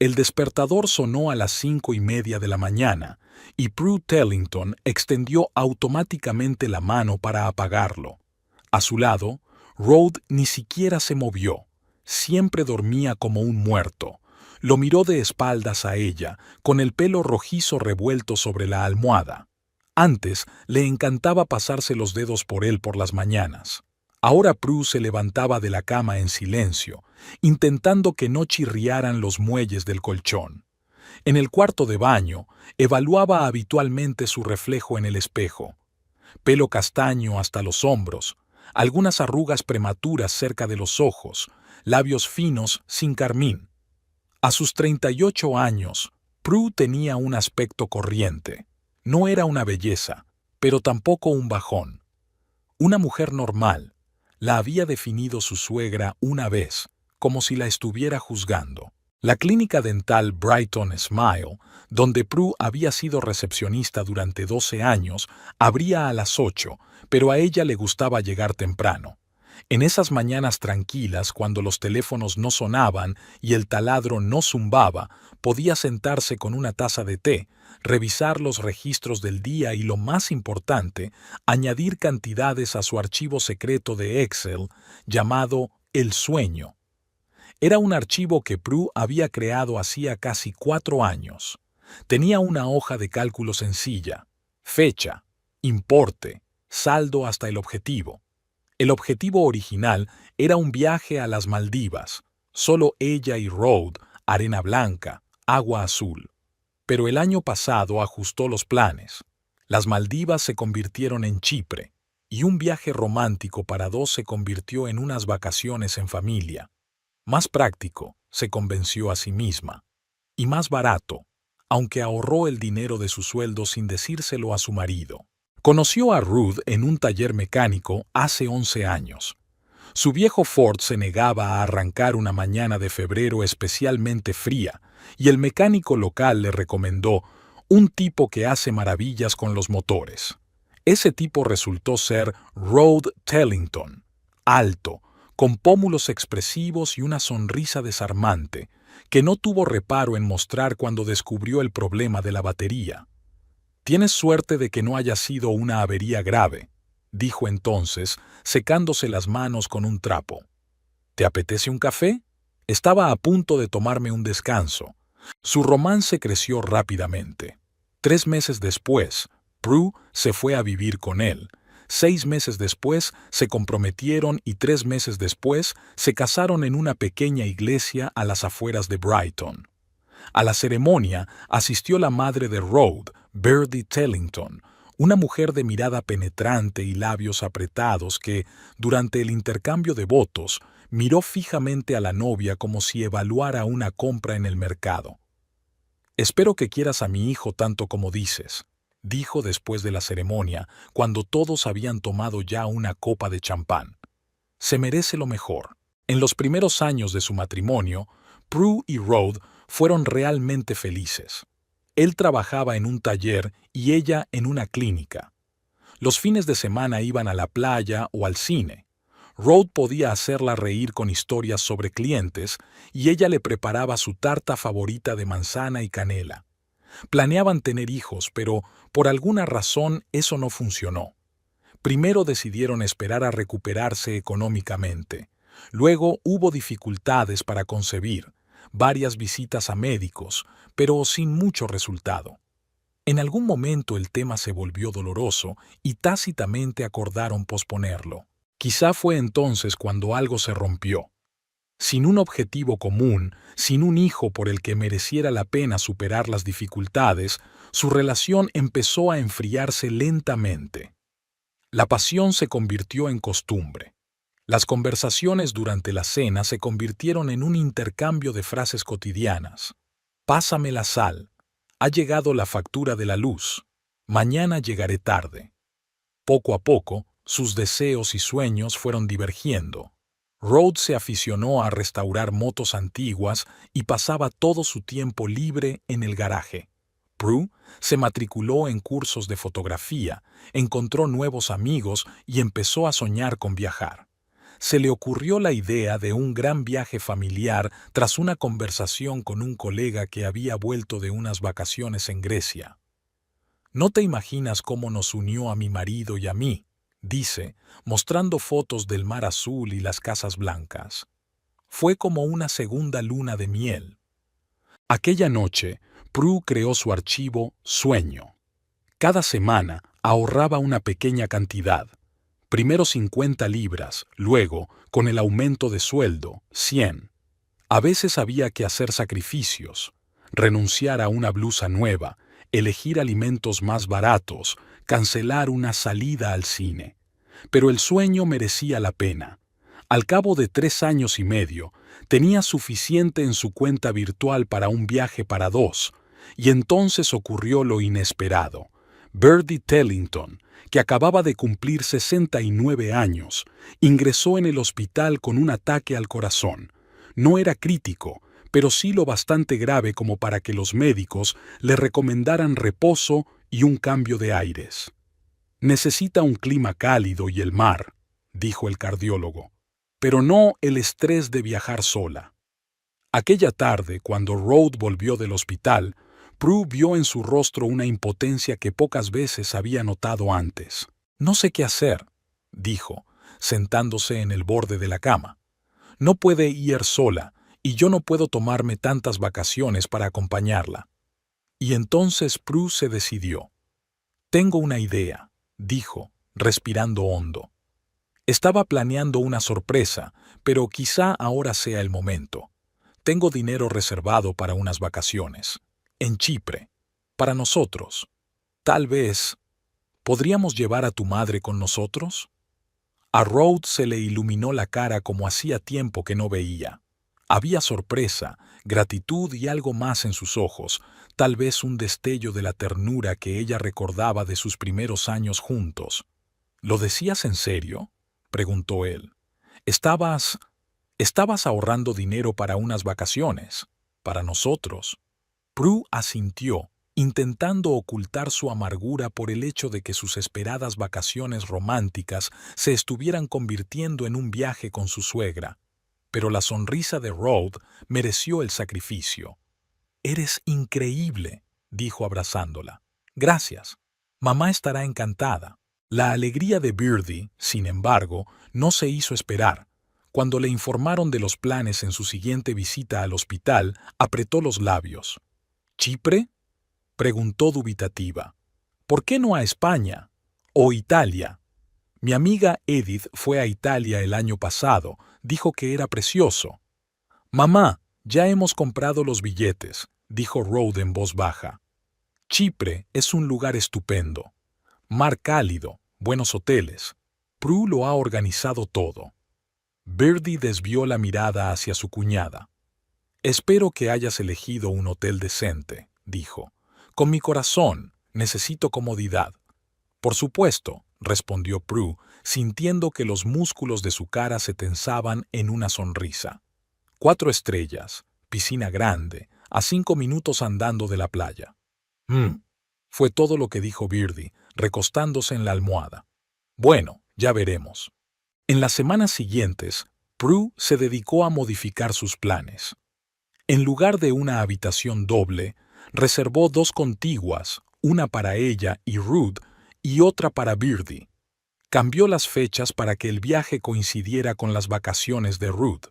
El despertador sonó a las 5:30 de la mañana y Prue Tellington extendió automáticamente la mano para apagarlo. A su lado, Rhode ni siquiera se movió. Siempre dormía como un muerto. Lo miró de espaldas a ella, con el pelo rojizo revuelto sobre la almohada. Antes le encantaba pasarse los dedos por él por las mañanas. Ahora Prue se levantaba de la cama en silencio, intentando que no chirriaran los muelles del colchón. En el cuarto de baño, evaluaba habitualmente su reflejo en el espejo. Pelo castaño hasta los hombros, algunas arrugas prematuras cerca de los ojos, labios finos sin carmín. A sus 38 años, Prue tenía un aspecto corriente. No era una belleza, pero tampoco un bajón. Una mujer normal, la había definido su suegra una vez, como si la estuviera juzgando. La clínica dental Brighton Smile, donde Prue había sido recepcionista durante 12 años, abría a las 8, pero a ella le gustaba llegar temprano. En esas mañanas tranquilas, cuando los teléfonos no sonaban y el taladro no zumbaba, podía sentarse con una taza de té, revisar los registros del día y, lo más importante, añadir cantidades a su archivo secreto de Excel llamado El Sueño. Era un archivo que Prue había creado hacía casi 4 años. Tenía una hoja de cálculo sencilla: fecha, importe, saldo hasta el objetivo. El objetivo original era un viaje a las Maldivas, solo ella y Rhode, arena blanca, agua azul. Pero el año pasado ajustó los planes. Las Maldivas se convirtieron en Chipre, y un viaje romántico para dos se convirtió en unas vacaciones en familia. Más práctico, se convenció a sí misma, y más barato, aunque ahorró el dinero de su sueldo sin decírselo a su marido. Conoció a Ruth en un taller mecánico hace 11 años. Su viejo Ford se negaba a arrancar una mañana de febrero especialmente fría, y el mecánico local le recomendó un tipo que hace maravillas con los motores. Ese tipo resultó ser Rhode Tellington, alto, con pómulos expresivos y una sonrisa desarmante, que no tuvo reparo en mostrar cuando descubrió el problema de la batería. «Tienes suerte de que no haya sido una avería grave», dijo entonces, secándose las manos con un trapo. «¿Te apetece un café?» Estaba a punto de tomarme un descanso. Su romance creció rápidamente. 3 meses después, Prue se fue a vivir con él. 6 meses después se comprometieron y 3 meses después se casaron en una pequeña iglesia a las afueras de Brighton. A la ceremonia asistió la madre de Rhode, Birdie Tellington, una mujer de mirada penetrante y labios apretados que, durante el intercambio de votos, miró fijamente a la novia como si evaluara una compra en el mercado. «Espero que quieras a mi hijo tanto como dices», dijo después de la ceremonia, cuando todos habían tomado ya una copa de champán. «Se merece lo mejor». En los primeros años de su matrimonio, Prue y Rhode fueron realmente felices. Él trabajaba en un taller y ella en una clínica. Los fines de semana iban a la playa o al cine. Rhode podía hacerla reír con historias sobre clientes y ella le preparaba su tarta favorita de manzana y canela. Planeaban tener hijos, pero por alguna razón eso no funcionó. Primero decidieron esperar a recuperarse económicamente. Luego hubo dificultades para concebir, varias visitas a médicos, pero sin mucho resultado. En algún momento el tema se volvió doloroso y tácitamente acordaron posponerlo. Quizá fue entonces cuando algo se rompió. Sin un objetivo común, sin un hijo por el que mereciera la pena superar las dificultades, su relación empezó a enfriarse lentamente. La pasión se convirtió en costumbre. Las conversaciones durante la cena se convirtieron en un intercambio de frases cotidianas. «Pásame la sal. Ha llegado la factura de la luz. Mañana llegaré tarde». Poco a poco, sus deseos y sueños fueron divergiendo. Rhode se aficionó a restaurar motos antiguas y pasaba todo su tiempo libre en el garaje. Prue se matriculó en cursos de fotografía, encontró nuevos amigos y empezó a soñar con viajar. se le ocurrió la idea de un gran viaje familiar tras una conversación con un colega que había vuelto de unas vacaciones en Grecia. «No te imaginas cómo nos unió a mi marido y a mí», dice, mostrando fotos del mar azul y las casas blancas. «Fue como una segunda luna de miel». Aquella noche, Prue creó su archivo Sueño. Cada semana ahorraba una pequeña cantidad. Primero 50 libras, luego, con el aumento de sueldo, 100. A veces había que hacer sacrificios, renunciar a una blusa nueva, elegir alimentos más baratos, cancelar una salida al cine. Pero el sueño merecía la pena. Al cabo de 3 años y medio, tenía suficiente en su cuenta virtual para un viaje para 2, y entonces ocurrió lo inesperado. Birdie Tellington, que acababa de cumplir 69 años, ingresó en el hospital con un ataque al corazón. No era crítico, pero sí lo bastante grave como para que los médicos le recomendaran reposo y un cambio de aires. «Necesita un clima cálido y el mar», dijo el cardiólogo, «pero no el estrés de viajar sola». Aquella tarde, cuando Rhoda volvió del hospital, Prue vio en su rostro una impotencia que pocas veces había notado antes. «No sé qué hacer», dijo, sentándose en el borde de la cama. «No puede ir sola, y yo no puedo tomarme tantas vacaciones para acompañarla». Y entonces Prue se decidió. «Tengo una idea», dijo, respirando hondo. «Estaba planeando una sorpresa, pero quizá ahora sea el momento. Tengo dinero reservado para unas vacaciones. En Chipre. Para nosotros. Tal vez... ¿Podríamos llevar a tu madre con nosotros?» A Rhoda se le iluminó la cara como hacía tiempo que no veía. Había sorpresa, gratitud y algo más en sus ojos, tal vez un destello de la ternura que ella recordaba de sus primeros años juntos. «¿Lo decías en serio?», preguntó él. «¿Estabas ahorrando dinero para unas vacaciones? Para nosotros». Prue asintió, intentando ocultar su amargura por el hecho de que sus esperadas vacaciones románticas se estuvieran convirtiendo en un viaje con su suegra. Pero la sonrisa de Rhoda mereció el sacrificio. «Eres increíble», dijo abrazándola. «Gracias. Mamá estará encantada». La alegría de Birdie, sin embargo, no se hizo esperar. Cuando le informaron de los planes en su siguiente visita al hospital, apretó los labios. «¿Chipre?», preguntó dubitativa. «¿Por qué no a España? ¿O Italia? Mi amiga Edith fue a Italia el año pasado, dijo que era precioso». «Mamá, ya hemos comprado los billetes», dijo Rhoda en voz baja. «Chipre es un lugar estupendo. Mar cálido, buenos hoteles. Prue lo ha organizado todo». Birdie desvió la mirada hacia su cuñada. «Espero que hayas elegido un hotel decente», dijo. «Con mi corazón, necesito comodidad». «Por supuesto», respondió Prue, sintiendo que los músculos de su cara se tensaban en una sonrisa. 4 estrellas, piscina grande, a 5 minutos andando de la playa. Fue todo lo que dijo Birdie, recostándose en la almohada. «Bueno, ya veremos». En las semanas siguientes, Prue se dedicó a modificar sus planes. En lugar de una habitación doble, reservó 2 contiguas, una para ella y Ruth y otra para Birdie. Cambió las fechas para que el viaje coincidiera con las vacaciones de Ruth.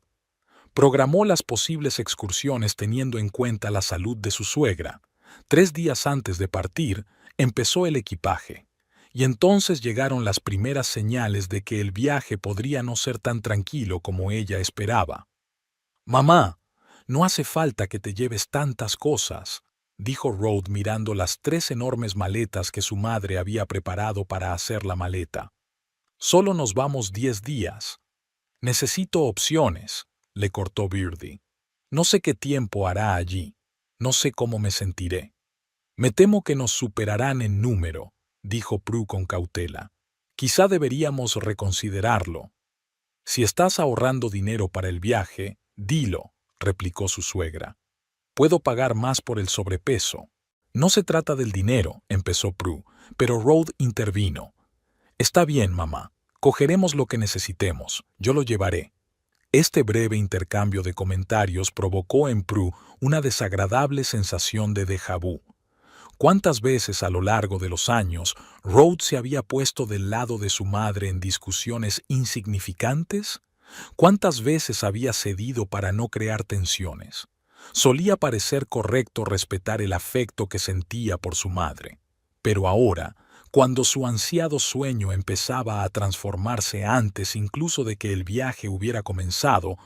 Programó las posibles excursiones teniendo en cuenta la salud de su suegra. 3 días antes de partir, empezó el equipaje. Y entonces llegaron las primeras señales de que el viaje podría no ser tan tranquilo como ella esperaba. «Mamá, no hace falta que te lleves tantas cosas», dijo Rhoda mirando las 3 enormes maletas que su madre había preparado para hacer la maleta. «Solo nos vamos 10 días». «Necesito opciones», le cortó Birdie. «No sé qué tiempo hará allí. No sé cómo me sentiré». «Me temo que nos superarán en número», dijo Prue con cautela. «Quizá deberíamos reconsiderarlo». «Si estás ahorrando dinero para el viaje, dilo», replicó su suegra. «Puedo pagar más por el sobrepeso». «No se trata del dinero», empezó Prue, pero Rhoda intervino. «Está bien, mamá. Cogeremos lo que necesitemos, yo lo llevaré. Este breve intercambio de comentarios provocó en Prue una desagradable sensación de déjà vu. ¿Cuántas veces a lo largo de los años Rhodes se había puesto del lado de su madre en discusiones insignificantes? ¿Cuántas veces había cedido para no crear tensiones? Solía parecer correcto respetar el afecto que sentía por su madre. Pero ahora, cuando su ansiado sueño empezaba a transformarse antes incluso de que el viaje hubiera comenzado,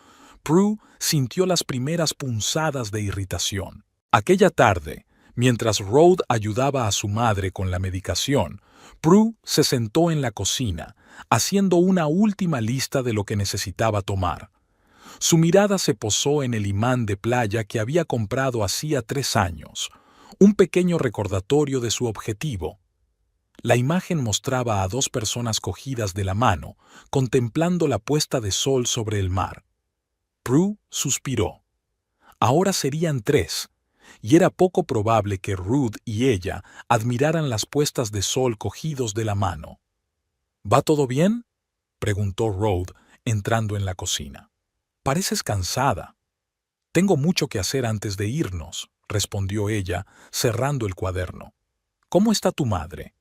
Prue sintió las primeras punzadas de irritación. Aquella tarde, mientras Rhodes ayudaba a su madre con la medicación, Prue se sentó en la cocina, haciendo una última lista de lo que necesitaba tomar. Su mirada se posó en el imán de playa que había comprado hacía 3 años, un pequeño recordatorio de su objetivo. La imagen mostraba a 2 personas cogidas de la mano, contemplando la puesta de sol sobre el mar. Prue suspiró. Ahora serían 3, y era poco probable que Ruth y ella admiraran las puestas de sol cogidos de la mano. ¿Va todo bien?, preguntó Ruth, entrando en la cocina. Pareces cansada. Tengo mucho que hacer antes de irnos, respondió ella, cerrando el cuaderno. ¿Cómo está tu madre?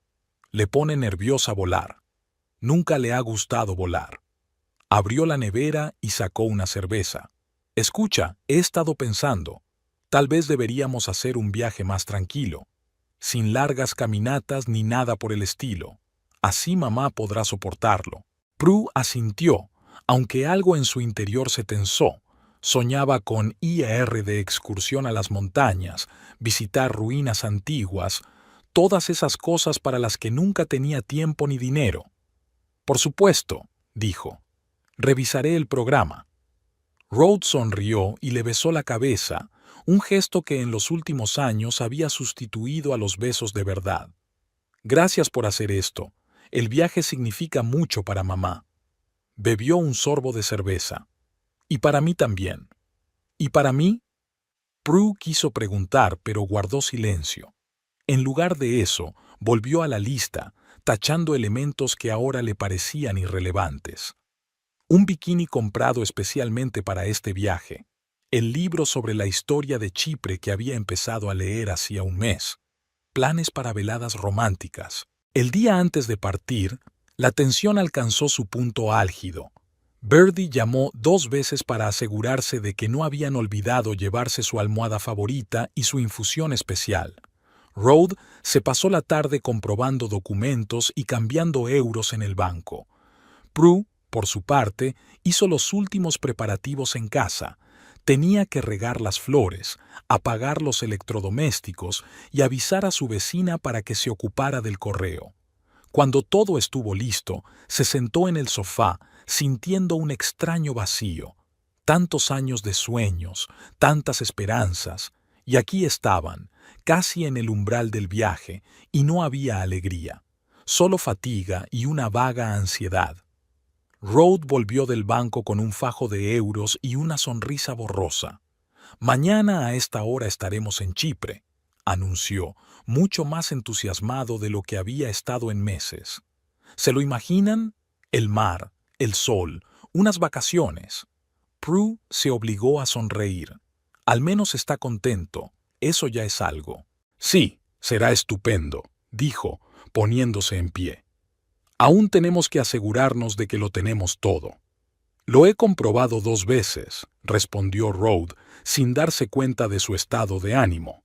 Le pone nerviosa volar. Nunca le ha gustado volar. Abrió la nevera y sacó una cerveza. Escucha, he estado pensando. Tal vez deberíamos hacer un viaje más tranquilo, sin largas caminatas ni nada por el estilo. Así mamá podrá soportarlo. Prue asintió, aunque algo en su interior se tensó. Soñaba con ir de excursión a las montañas, visitar ruinas antiguas, todas esas cosas para las que nunca tenía tiempo ni dinero. Por supuesto, dijo. Revisaré el programa. Rhodes sonrió y le besó la cabeza, un gesto que en los últimos años había sustituido a los besos de verdad. Gracias por hacer esto. El viaje significa mucho para mamá. Bebió un sorbo de cerveza. Y para mí también. ¿Y para mí? Prue quiso preguntar, pero guardó silencio. En lugar de eso, volvió a la lista, tachando elementos que ahora le parecían irrelevantes. Un bikini comprado especialmente para este viaje. El libro sobre la historia de Chipre que había empezado a leer hacía un mes. Planes para veladas románticas. El día antes de partir, la tensión alcanzó su punto álgido. Birdie llamó 2 veces para asegurarse de que no habían olvidado llevarse su almohada favorita y su infusión especial. Rhodes se pasó la tarde comprobando documentos y cambiando euros en el banco. Prue, por su parte, hizo los últimos preparativos en casa. Tenía que regar las flores, apagar los electrodomésticos y avisar a su vecina para que se ocupara del correo. Cuando todo estuvo listo, se sentó en el sofá, sintiendo un extraño vacío. Tantos años de sueños, tantas esperanzas, y aquí estaban, casi en el umbral del viaje, y no había alegría, solo fatiga y una vaga ansiedad. Rhodes volvió del banco con un fajo de euros y una sonrisa borrosa. Mañana a esta hora estaremos en Chipre, anunció, mucho más entusiasmado de lo que había estado en meses. ¿Se lo imaginan? El mar, el sol, unas vacaciones. Prue se obligó a sonreír. Al menos está contento, eso ya es algo. Sí, será estupendo, dijo, poniéndose en pie. Aún tenemos que asegurarnos de que lo tenemos todo. Lo he comprobado 2 veces, respondió Rhodes, sin darse cuenta de su estado de ánimo.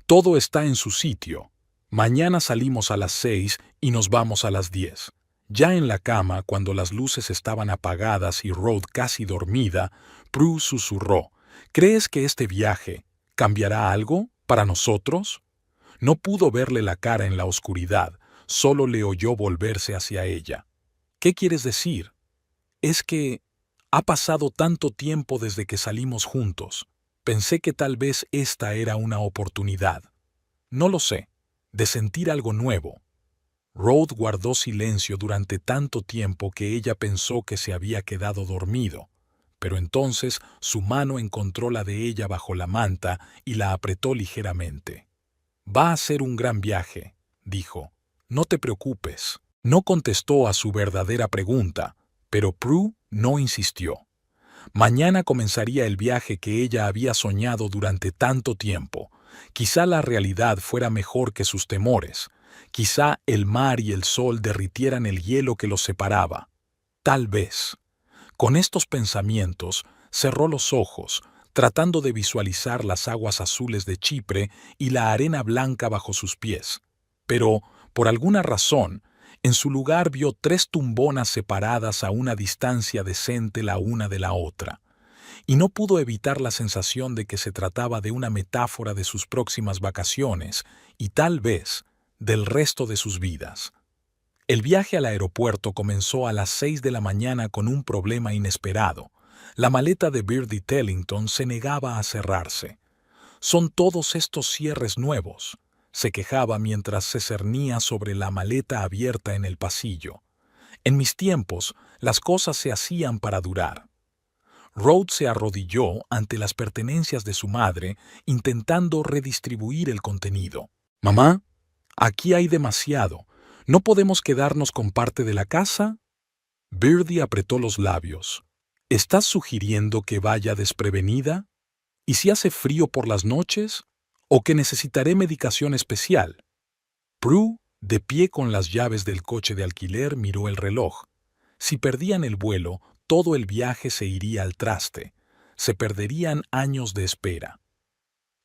Todo está en su sitio. Mañana salimos a las 6 y nos vamos a las 10. Ya en la cama, cuando las luces estaban apagadas y Rhodes casi dormida, Prue susurró, ¿crees que este viaje cambiará algo para nosotros? No pudo verle la cara en la oscuridad, solo le oyó volverse hacia ella. ¿Qué quieres decir? Es que ha pasado tanto tiempo desde que salimos juntos. Pensé que tal vez esta era una oportunidad. No lo sé, de sentir algo nuevo. Rhodes guardó silencio durante tanto tiempo que ella pensó que se había quedado dormido, pero entonces su mano encontró la de ella bajo la manta y la apretó ligeramente. Va a ser un gran viaje, dijo. No te preocupes. No contestó a su verdadera pregunta, pero Prue no insistió. Mañana comenzaría el viaje que ella había soñado durante tanto tiempo. Quizá la realidad fuera mejor que sus temores. Quizá el mar y el sol derritieran el hielo que los separaba. Tal vez. Con estos pensamientos, cerró los ojos, tratando de visualizar las aguas azules de Chipre y la arena blanca bajo sus pies. Pero, por alguna razón, en su lugar vio 3 tumbonas separadas a una distancia decente la una de la otra, y no pudo evitar la sensación de que se trataba de una metáfora de sus próximas vacaciones y tal vez del resto de sus vidas. El viaje al aeropuerto comenzó a las 6 de la mañana con un problema inesperado. La maleta de Birdie Tellington se negaba a cerrarse. «Son todos estos cierres nuevos», se quejaba mientras se cernía sobre la maleta abierta en el pasillo. «En mis tiempos, las cosas se hacían para durar». Rhodes se arrodilló ante las pertenencias de su madre, intentando redistribuir el contenido. «Mamá, aquí hay demasiado. ¿No podemos quedarnos con parte de la casa?» Birdie apretó los labios. «¿Estás sugiriendo que vaya desprevenida? ¿Y si hace frío por las noches? ¿O que necesitaré medicación especial?» Prue, de pie con las llaves del coche de alquiler, miró el reloj. Si perdían el vuelo, todo el viaje se iría al traste. Se perderían años de espera.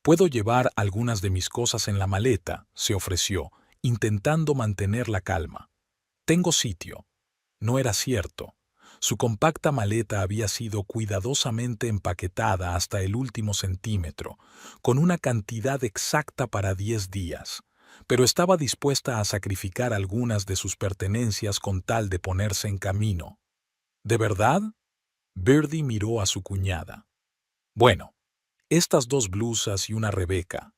«Puedo llevar algunas de mis cosas en la maleta», se ofreció, intentando mantener la calma. «Tengo sitio». No era cierto. Su compacta maleta había sido cuidadosamente empaquetada hasta el último centímetro, con una cantidad exacta para 10 días, pero estaba dispuesta a sacrificar algunas de sus pertenencias con tal de ponerse en camino. «¿De verdad?» Birdie miró a su cuñada. «Bueno, estas 2 blusas y una Rebeca.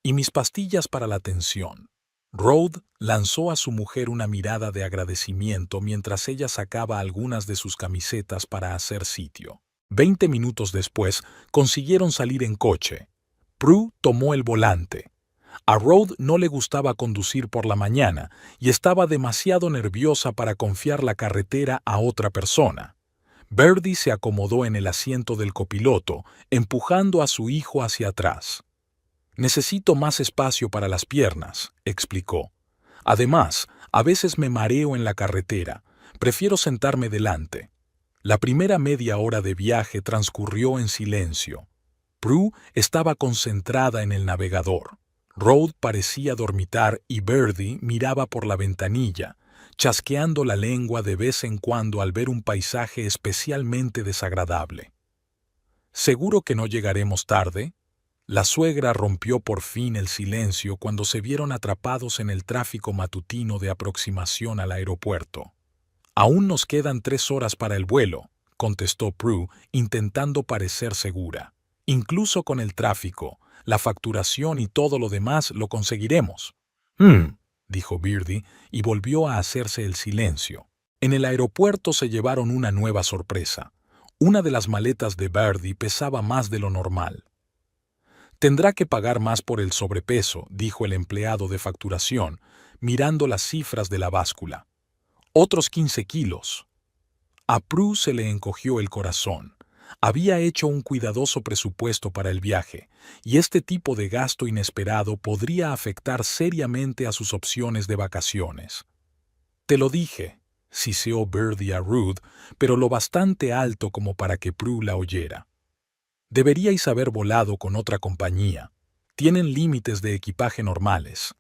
Y mis pastillas para la tensión». Rhodes lanzó a su mujer una mirada de agradecimiento mientras ella sacaba algunas de sus camisetas para hacer sitio. 20 minutos después, consiguieron salir en coche. Prue tomó el volante. A Rhodes no le gustaba conducir por la mañana y estaba demasiado nerviosa para confiar la carretera a otra persona. Birdie se acomodó en el asiento del copiloto, empujando a su hijo hacia atrás. «Necesito más espacio para las piernas», explicó. «Además, a veces me mareo en la carretera. Prefiero sentarme delante». La primera media hora de viaje transcurrió en silencio. Prue estaba concentrada en el navegador. Rhodes parecía dormitar y Birdie miraba por la ventanilla, chasqueando la lengua de vez en cuando al ver un paisaje especialmente desagradable. «¿Seguro que no llegaremos tarde?» La suegra rompió por fin el silencio cuando se vieron atrapados en el tráfico matutino de aproximación al aeropuerto. «Aún nos quedan 3 horas para el vuelo», contestó Prue, intentando parecer segura. «Incluso con el tráfico, la facturación y todo lo demás lo conseguiremos». Dijo Birdie y volvió a hacerse el silencio. En el aeropuerto se llevaron una nueva sorpresa. Una de las maletas de Birdie pesaba más de lo normal. «Tendrá que pagar más por el sobrepeso», dijo el empleado de facturación, mirando las cifras de la báscula. «Otros 15 kilos». A Prue se le encogió el corazón. Había hecho un cuidadoso presupuesto para el viaje, y este tipo de gasto inesperado podría afectar seriamente a sus opciones de vacaciones. «Te lo dije», siseó Birdie a Ruth, pero lo bastante alto como para que Prue la oyera. «Deberíais haber volado con otra compañía. Tienen límites de equipaje normales».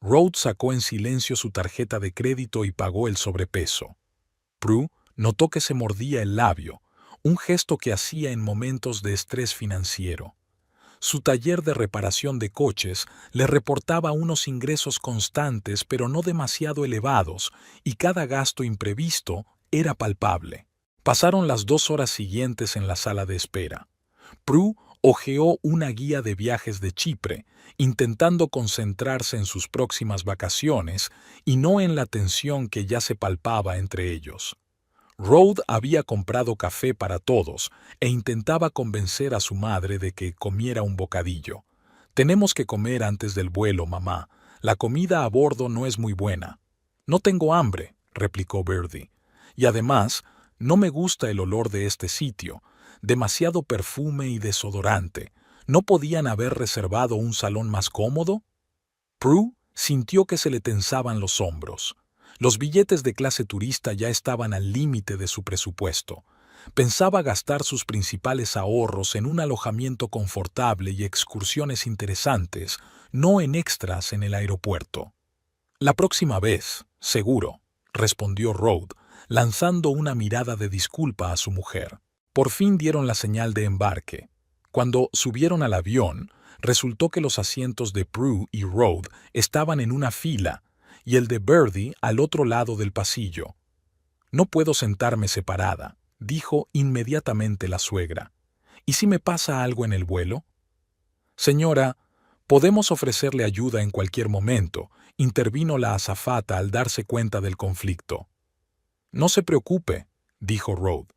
Rhodes sacó en silencio su tarjeta de crédito y pagó el sobrepeso. Prue notó que se mordía el labio, un gesto que hacía en momentos de estrés financiero. Su taller de reparación de coches le reportaba unos ingresos constantes pero no demasiado elevados, y cada gasto imprevisto era palpable. Pasaron las 2 horas siguientes en la sala de espera. Prue hojeó una guía de viajes de Chipre, intentando concentrarse en sus próximas vacaciones y no en la tensión que ya se palpaba entre ellos. Rhodes había comprado café para todos e intentaba convencer a su madre de que comiera un bocadillo. «Tenemos que comer antes del vuelo, mamá. La comida a bordo no es muy buena». No tengo hambre, replicó Birdie. Y además, no me gusta el olor de este sitio. Demasiado perfume y desodorante. ¿No podían haber reservado un salón más cómodo? Prue sintió que se le tensaban los hombros. Los billetes de clase turista ya estaban al límite de su presupuesto. Pensaba gastar sus principales ahorros en un alojamiento confortable y excursiones interesantes, no en extras en el aeropuerto. La próxima vez, seguro, respondió Rhodes, lanzando una mirada de disculpa a su mujer. Por fin dieron la señal de embarque. Cuando subieron al avión, resultó que los asientos de Prue y Rhodes estaban en una fila y el de Birdie al otro lado del pasillo. No puedo sentarme separada, dijo inmediatamente la suegra. ¿Y si me pasa algo en el vuelo? Señora, podemos ofrecerle ayuda en cualquier momento, intervino la azafata al darse cuenta del conflicto. No se preocupe, dijo Rhodes.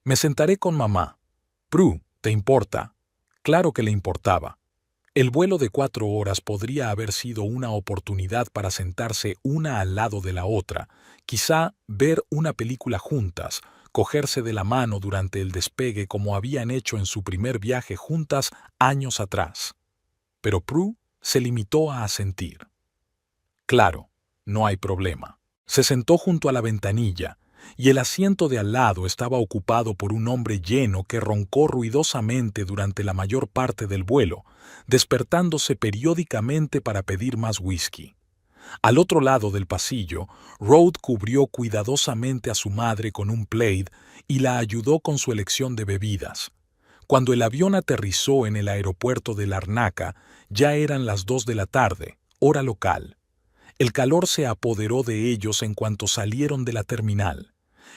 Me sentaré con mamá. Prue, ¿te importa? Claro que le importaba. El vuelo de 4 horas podría haber sido una oportunidad para sentarse una al lado de la otra, quizá ver una película juntas, cogerse de la mano durante el despegue como habían hecho en su primer viaje juntas años atrás. Pero Prue se limitó a asentir. Claro, no hay problema. Se sentó junto a la ventanilla, y el asiento de al lado estaba ocupado por un hombre lleno que roncó ruidosamente durante la mayor parte del vuelo, despertándose periódicamente para pedir más whisky. Al otro lado del pasillo, Rhodes cubrió cuidadosamente a su madre con un plaid y la ayudó con su elección de bebidas. Cuando el avión aterrizó en el aeropuerto de Larnaca, ya eran las 2 de la tarde, hora local. El calor se apoderó de ellos en cuanto salieron de la terminal.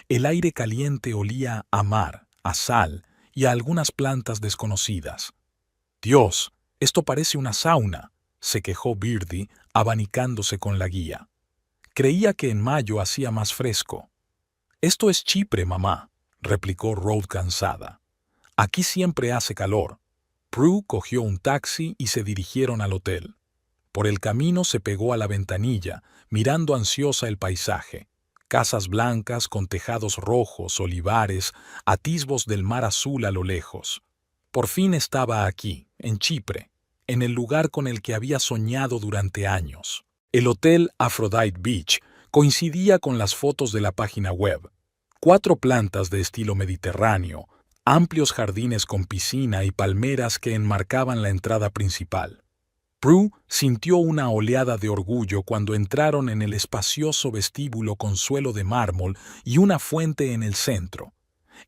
El aire caliente olía a mar, a sal y a algunas plantas desconocidas. «Dios, esto parece una sauna», se quejó Birdie, abanicándose con la guía. Creía que en mayo hacía más fresco. «Esto es Chipre, mamá», replicó Rhodes cansada. «Aquí siempre hace calor». Prue cogió un taxi y se dirigieron al hotel. Por el camino se pegó a la ventanilla, mirando ansiosa el paisaje. Casas blancas con tejados rojos, olivares, atisbos del mar azul a lo lejos. Por fin estaba aquí, en Chipre, en el lugar con el que había soñado durante años. El hotel Aphrodite Beach coincidía con las fotos de la página web. 4 plantas de estilo mediterráneo, amplios jardines con piscina y palmeras que enmarcaban la entrada principal. Prue sintió una oleada de orgullo cuando entraron en el espacioso vestíbulo con suelo de mármol y una fuente en el centro.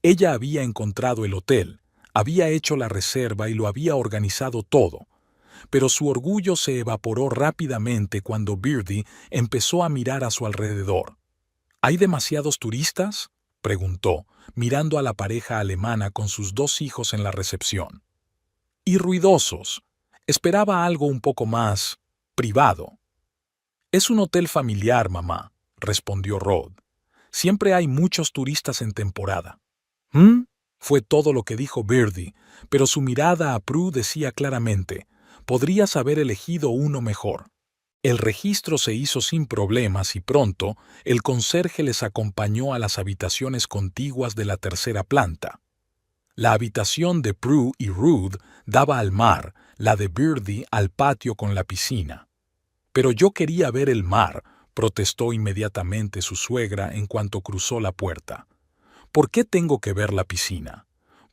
Ella había encontrado el hotel, había hecho la reserva y lo había organizado todo. Pero su orgullo se evaporó rápidamente cuando Birdie empezó a mirar a su alrededor. ¿Hay demasiados turistas?, preguntó, mirando a la pareja alemana con sus 2 hijos en la recepción. Y ruidosos. Esperaba algo un poco más privado. «Es un hotel familiar, mamá», respondió Rhodes. «Siempre hay muchos turistas en temporada». «¿Mm?», fue todo lo que dijo Birdie, pero su mirada a Prue decía claramente, podrías haber elegido uno mejor. El registro se hizo sin problemas y pronto el conserje les acompañó a las habitaciones contiguas de la tercera planta. La habitación de Prue y Rhodes daba al mar, la de Birdie al patio con la piscina. «Pero yo quería ver el mar», protestó inmediatamente su suegra en cuanto cruzó la puerta. «¿Por qué tengo que ver la piscina?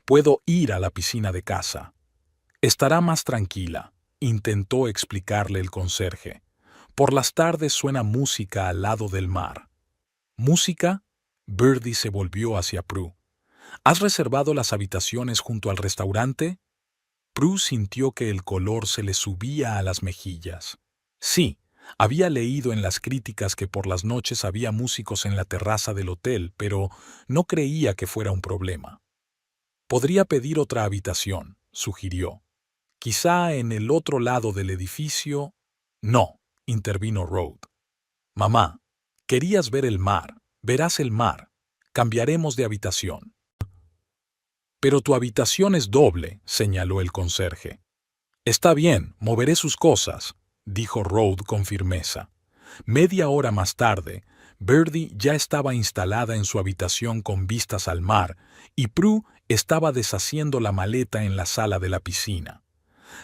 Puedo ir a la piscina de casa». «Estará más tranquila», intentó explicarle el conserje. «Por las tardes suena música al lado del mar». «¿Música?», Birdie se volvió hacia Prue. «¿Has reservado las habitaciones junto al restaurante?». Prue sintió que el color se le subía a las mejillas. Sí, había leído en las críticas que por las noches había músicos en la terraza del hotel, pero no creía que fuera un problema. «Podría pedir otra habitación», sugirió. «Quizá en el otro lado del edificio». «No», intervino Rhodes. «Mamá, querías ver el mar, verás el mar. Cambiaremos de habitación». «Pero tu habitación es doble», señaló el conserje. «Está bien, moveré sus cosas», dijo Rhodes con firmeza. Media hora más tarde, Birdie ya estaba instalada en su habitación con vistas al mar y Prue estaba deshaciendo la maleta en la sala de la piscina.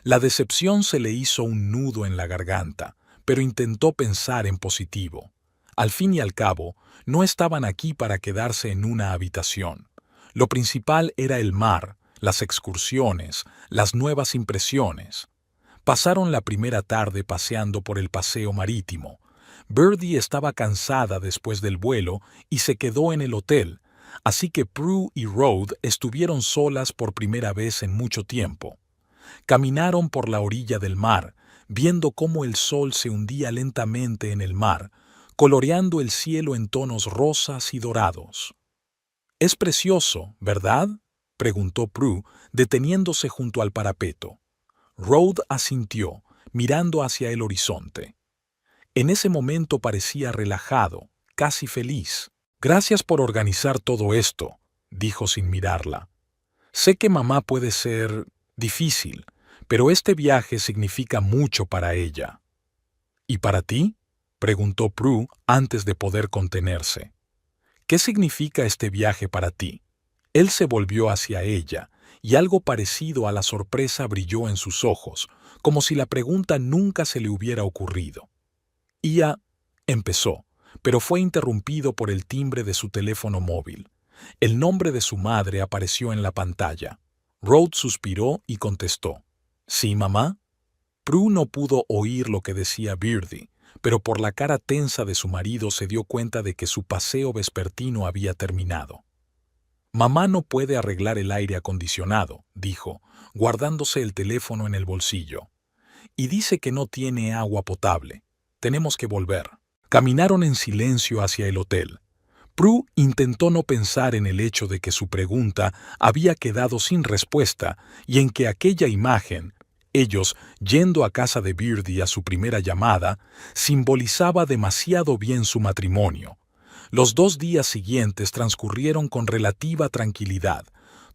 La decepción se le hizo un nudo en la garganta, pero intentó pensar en positivo. Al fin y al cabo, no estaban aquí para quedarse en una habitación. Lo principal era el mar, las excursiones, las nuevas impresiones. Pasaron la primera tarde paseando por el paseo marítimo. Birdie estaba cansada después del vuelo y se quedó en el hotel, así que Prue y Rode estuvieron solas por primera vez en mucho tiempo. Caminaron por la orilla del mar, viendo cómo el sol se hundía lentamente en el mar, coloreando el cielo en tonos rosas y dorados. «Es precioso, ¿verdad?», preguntó Prue, deteniéndose junto al parapeto. Rode asintió, mirando hacia el horizonte. En ese momento parecía relajado, casi feliz. «Gracias por organizar todo esto», dijo sin mirarla. «Sé que mamá puede ser difícil, pero este viaje significa mucho para ella». «¿Y para ti?», preguntó Prue antes de poder contenerse. «¿Qué significa este viaje para ti?». Él se volvió hacia ella, y algo parecido a la sorpresa brilló en sus ojos, como si la pregunta nunca se le hubiera ocurrido. Ia empezó, pero fue interrumpido por el timbre de su teléfono móvil. El nombre de su madre apareció en la pantalla. Rode suspiró y contestó. «¿Sí, mamá?». Prue no pudo oír lo que decía Birdie, pero por la cara tensa de su marido se dio cuenta de que su paseo vespertino había terminado. «Mamá no puede arreglar el aire acondicionado», dijo, guardándose el teléfono en el bolsillo. «Y dice que no tiene agua potable. Tenemos que volver». Caminaron en silencio hacia el hotel. Prue intentó no pensar en el hecho de que su pregunta había quedado sin respuesta y en que aquella imagen, ellos yendo a casa de Birdie a su primera llamada, simbolizaba demasiado bien su matrimonio. Los 2 días siguientes transcurrieron con relativa tranquilidad.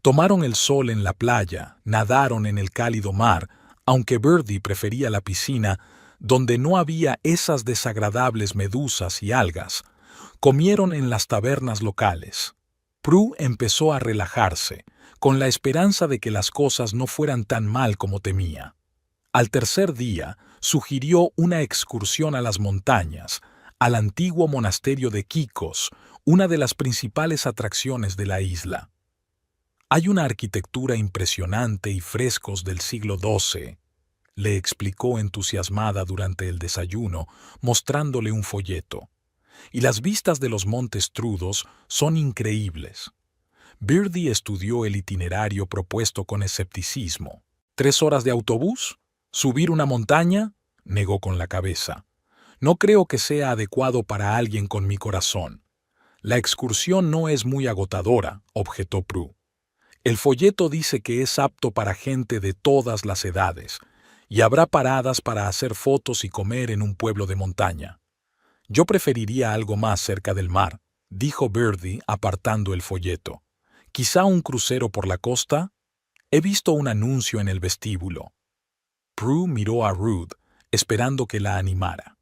Tomaron el sol en la playa, nadaron en el cálido mar, aunque Birdie prefería la piscina, donde no había esas desagradables medusas y algas. Comieron en las tabernas locales. Prue empezó a relajarse, con la esperanza de que las cosas no fueran tan mal como temía. Al tercer día, sugirió una excursión a las montañas, al antiguo monasterio de Quicos, una de las principales atracciones de la isla. «Hay una arquitectura impresionante y frescos del siglo XII», le explicó entusiasmada durante el desayuno, mostrándole un folleto. «Y las vistas de los montes Trudos son increíbles». Birdie estudió el itinerario propuesto con escepticismo. «¿3 horas de autobús? ¿Subir una montaña?», negó con la cabeza. «No creo que sea adecuado para alguien con mi corazón». «La excursión no es muy agotadora», objetó Prue. «El folleto dice que es apto para gente de todas las edades, y habrá paradas para hacer fotos y comer en un pueblo de montaña». «Yo preferiría algo más cerca del mar», dijo Birdie apartando el folleto. «¿Quizá un crucero por la costa? He visto un anuncio en el vestíbulo». Prue miró a Ruth, esperando que la animara.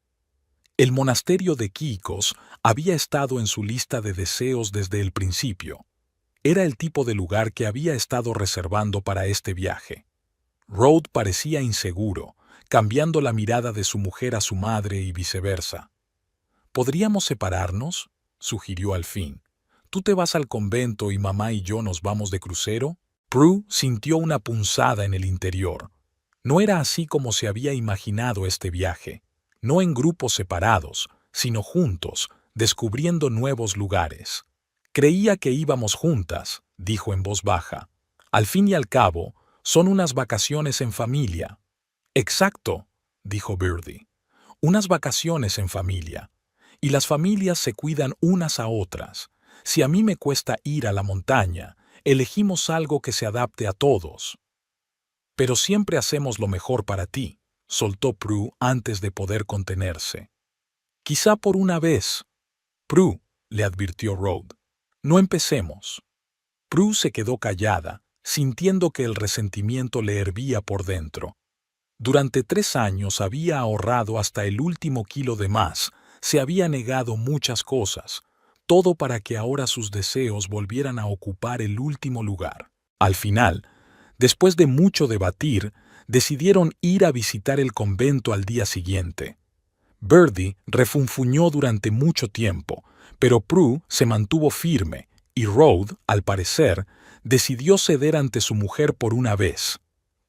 El monasterio de Quicos había estado en su lista de deseos desde el principio. Era el tipo de lugar que había estado reservando para este viaje. Rode parecía inseguro, cambiando la mirada de su mujer a su madre y viceversa. «¿Podríamos separarnos?», sugirió al fin. «Tú te vas al convento y mamá y yo nos vamos de crucero». Prue sintió una punzada en el interior. No era así como se había imaginado este viaje, no en grupos separados, sino juntos, descubriendo nuevos lugares. «Creía que íbamos juntas», dijo en voz baja. «Al fin y al cabo, son unas vacaciones en familia». «Exacto», dijo Birdie. «Unas vacaciones en familia. Y las familias se cuidan unas a otras. Si a mí me cuesta ir a la montaña, elegimos algo que se adapte a todos». «Pero siempre hacemos lo mejor para ti», soltó Prue antes de poder contenerse. «Quizá por una vez». «Prue», le advirtió Rode, «no empecemos». Prue se quedó callada, sintiendo que el resentimiento le hervía por dentro. Durante 3 años había ahorrado hasta el último kilo de más, Se había negado muchas cosas, todo para que ahora sus deseos volvieran a ocupar el último lugar. Al final, después de mucho debatir, decidieron ir a visitar el convento al día siguiente. Birdie refunfuñó durante mucho tiempo, pero Prue se mantuvo firme y Rode, al parecer, decidió ceder ante su mujer por una vez.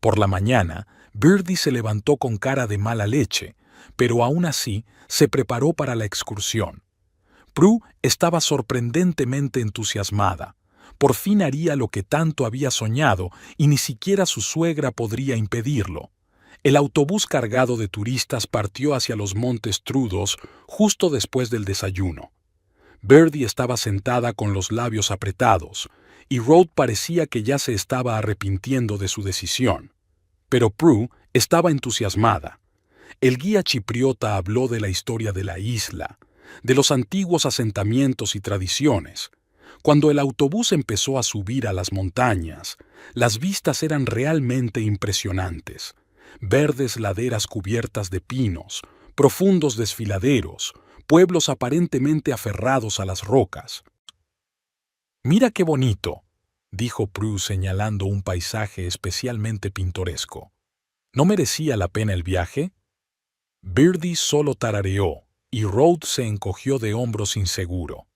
Por la mañana, Birdie se levantó con cara de mala leche, pero aún así se preparó para la excursión. Prue estaba sorprendentemente entusiasmada. Por fin haría lo que tanto había soñado y ni siquiera su suegra podría impedirlo. El autobús cargado de turistas partió hacia los Montes Trudos justo después del desayuno. Birdie estaba sentada con los labios apretados, y Rode parecía que ya se estaba arrepintiendo de su decisión. Pero Prue estaba entusiasmada. El guía chipriota habló de la historia de la isla, de los antiguos asentamientos y tradiciones. Cuando el autobús empezó a subir a las montañas, las vistas eran realmente impresionantes. Verdes laderas cubiertas de pinos, profundos desfiladeros, pueblos aparentemente aferrados a las rocas. «Mira qué bonito», dijo Prue señalando un paisaje especialmente pintoresco. ¿No merecía la pena el viaje? Birdie solo tarareó, y Rode se encogió de hombros inseguro.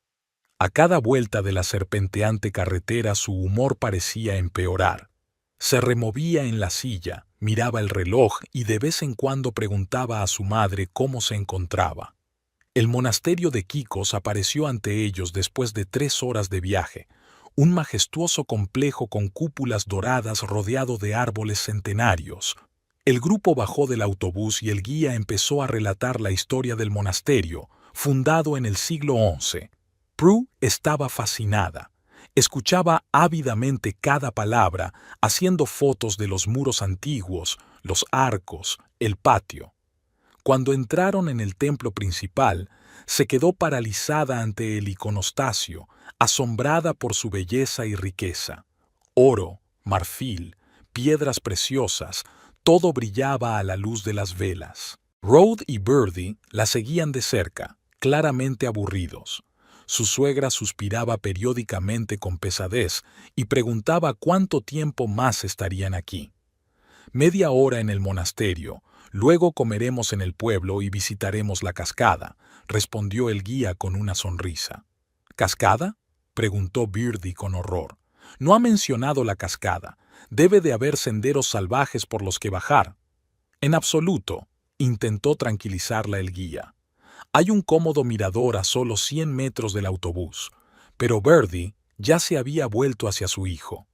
A cada vuelta de la serpenteante carretera su humor parecía empeorar. Se removía en la silla, miraba el reloj y de vez en cuando preguntaba a su madre cómo se encontraba. El monasterio de Quicos apareció ante ellos después de 3 horas de viaje, un majestuoso complejo con cúpulas doradas rodeado de árboles centenarios. El grupo bajó del autobús y el guía empezó a relatar la historia del monasterio, fundado en el siglo XI. Prue estaba fascinada. Escuchaba ávidamente cada palabra, haciendo fotos de los muros antiguos, los arcos, el patio. Cuando entraron en el templo principal, se quedó paralizada ante el iconostasio, asombrada por su belleza y riqueza. Oro, marfil, piedras preciosas, todo brillaba a la luz de las velas. Rode y Birdie la seguían de cerca, claramente aburridos. Su suegra suspiraba periódicamente con pesadez y preguntaba cuánto tiempo más estarían aquí. «Media hora en el monasterio, luego comeremos en el pueblo y visitaremos la cascada», respondió el guía con una sonrisa. «¿Cascada?», preguntó Birdie con horror. «No ha mencionado la cascada. Debe de haber senderos salvajes por los que bajar». «En absoluto», intentó tranquilizarla el guía. «Hay un cómodo mirador a solo 100 metros del autobús». Pero Birdie ya se había vuelto hacia su hijo.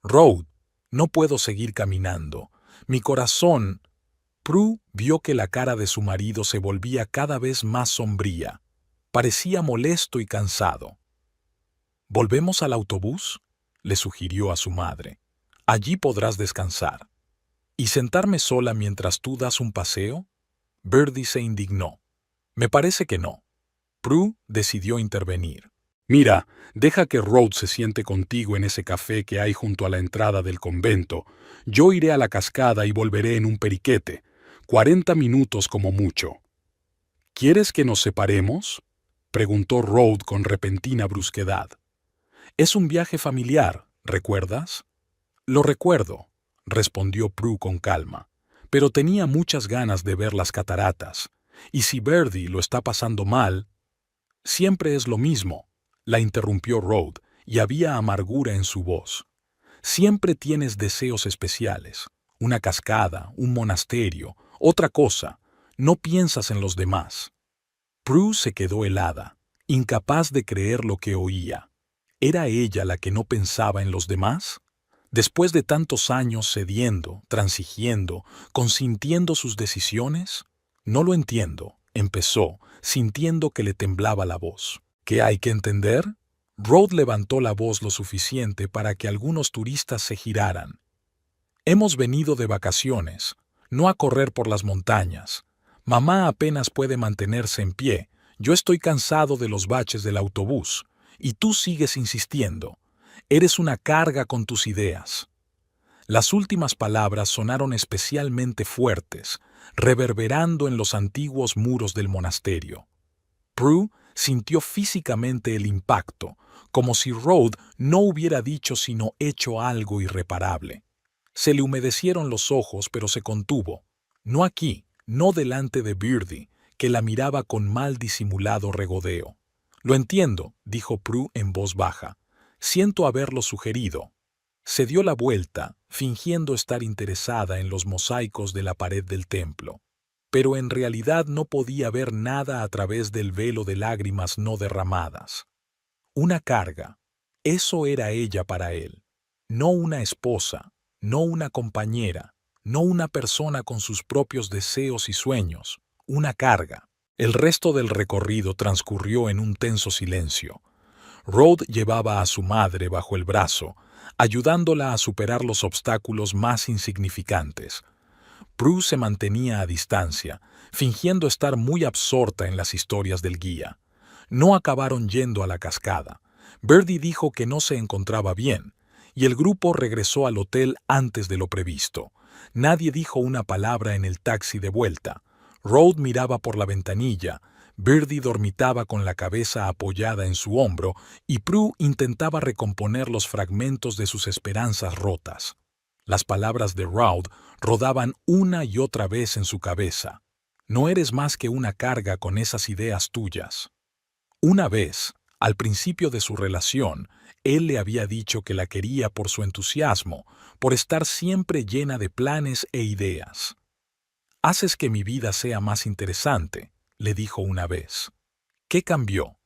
«Rode, no puedo seguir caminando. Mi corazón...» Prue vio que la cara de su marido se volvía cada vez más sombría. Parecía molesto y cansado. «¿Volvemos al autobús?», le sugirió a su madre. «Allí podrás descansar». «¿Y sentarme sola mientras tú das un paseo?». Birdie se indignó. «Me parece que no». Prue decidió intervenir. «Mira, deja que Rode se siente contigo en ese café que hay junto a la entrada del convento. Yo iré a la cascada y volveré en un periquete. 40 minutos como mucho». «¿Quieres que nos separemos?», preguntó Rode con repentina brusquedad. «Es un viaje familiar, ¿recuerdas?». «Lo recuerdo», respondió Prue con calma, «pero tenía muchas ganas de ver las cataratas. Y si Birdie lo está pasando mal...». «Siempre es lo mismo», la interrumpió Rode, y había amargura en su voz. «Siempre tienes deseos especiales. Una cascada, un monasterio, otra cosa. No piensas en los demás». Prue se quedó helada, incapaz de creer lo que oía. ¿Era ella la que no pensaba en los demás? Después de tantos años cediendo, transigiendo, consintiendo sus decisiones. «No lo entiendo», empezó, sintiendo que le temblaba la voz. «¿Qué hay que entender?». Rode levantó la voz lo suficiente para que algunos turistas se giraran. «Hemos venido de vacaciones, no a correr por las montañas. Mamá apenas puede mantenerse en pie, yo estoy cansado de los baches del autobús, y tú sigues insistiendo. Eres una carga con tus ideas». Las últimas palabras sonaron especialmente fuertes, reverberando en los antiguos muros del monasterio. Prue sintió físicamente el impacto, como si Rode no hubiera dicho sino hecho algo irreparable. Se le humedecieron los ojos, pero se contuvo. No aquí, no delante de Birdie, que la miraba con mal disimulado regodeo. «Lo entiendo», dijo Prue en voz baja. «Siento haberlo sugerido». Se dio la vuelta, fingiendo estar interesada en los mosaicos de la pared del templo. Pero en realidad no podía ver nada a través del velo de lágrimas no derramadas. Una carga. Eso era ella para él. No una esposa, no una compañera, no una persona con sus propios deseos y sueños. Una carga. El resto del recorrido transcurrió en un tenso silencio. Rode llevaba a su madre bajo el brazo, ayudándola a superar los obstáculos más insignificantes. Prue se mantenía a distancia, fingiendo estar muy absorta en las historias del guía. No acabaron yendo a la cascada. Birdie dijo que no se encontraba bien, y el grupo regresó al hotel antes de lo previsto. Nadie dijo una palabra en el taxi de vuelta. Rode miraba por la ventanilla, Birdie dormitaba con la cabeza apoyada en su hombro y Prue intentaba recomponer los fragmentos de sus esperanzas rotas. Las palabras de Rode rodaban una y otra vez en su cabeza. No eres más que una carga con esas ideas tuyas. Una vez, al principio de su relación, él le había dicho que la quería por su entusiasmo, por estar siempre llena de planes e ideas. «Haces que mi vida sea más interesante», le dijo una vez. ¿Qué cambió?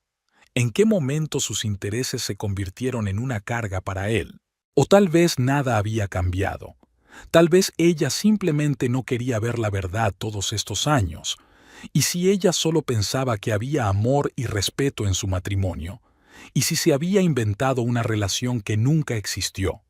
¿En qué momento sus intereses se convirtieron en una carga para él? O tal vez nada había cambiado. Tal vez ella simplemente no quería ver la verdad todos estos años. ¿Y si ella solo pensaba que había amor y respeto en su matrimonio? ¿Y si se había inventado una relación que nunca existió?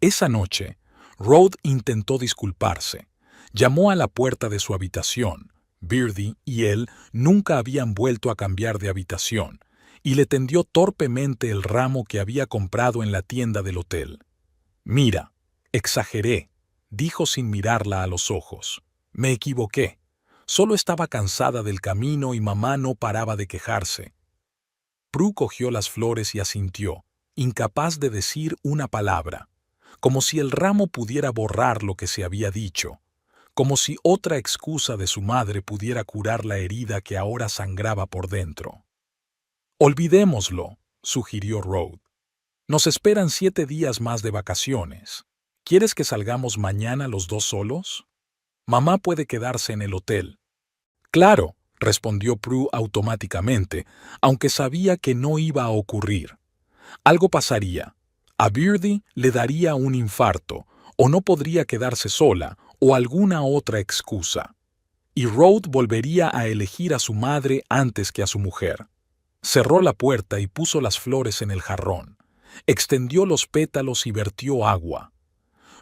Esa noche, Rode intentó disculparse. Llamó a la puerta de su habitación. Birdie y él nunca habían vuelto a cambiar de habitación, y le tendió torpemente el ramo que había comprado en la tienda del hotel. «Mira, exageré», dijo sin mirarla a los ojos. «Me equivoqué. Solo estaba cansada del camino y mamá no paraba de quejarse». Prue cogió las flores y asintió, incapaz de decir una palabra, como si el ramo pudiera borrar lo que se había dicho, como si otra excusa de su madre pudiera curar la herida que ahora sangraba por dentro. «Olvidémoslo», sugirió Rode. «Nos esperan 7 días más de vacaciones. ¿Quieres que salgamos mañana los dos solos? Mamá puede quedarse en el hotel». «Claro», respondió Prue automáticamente, aunque sabía que no iba a ocurrir. Algo pasaría. A Birdie le daría un infarto, o no podría quedarse sola, o alguna otra excusa. Y Rode volvería a elegir a su madre antes que a su mujer. Cerró la puerta y puso las flores en el jarrón. Extendió los pétalos y vertió agua.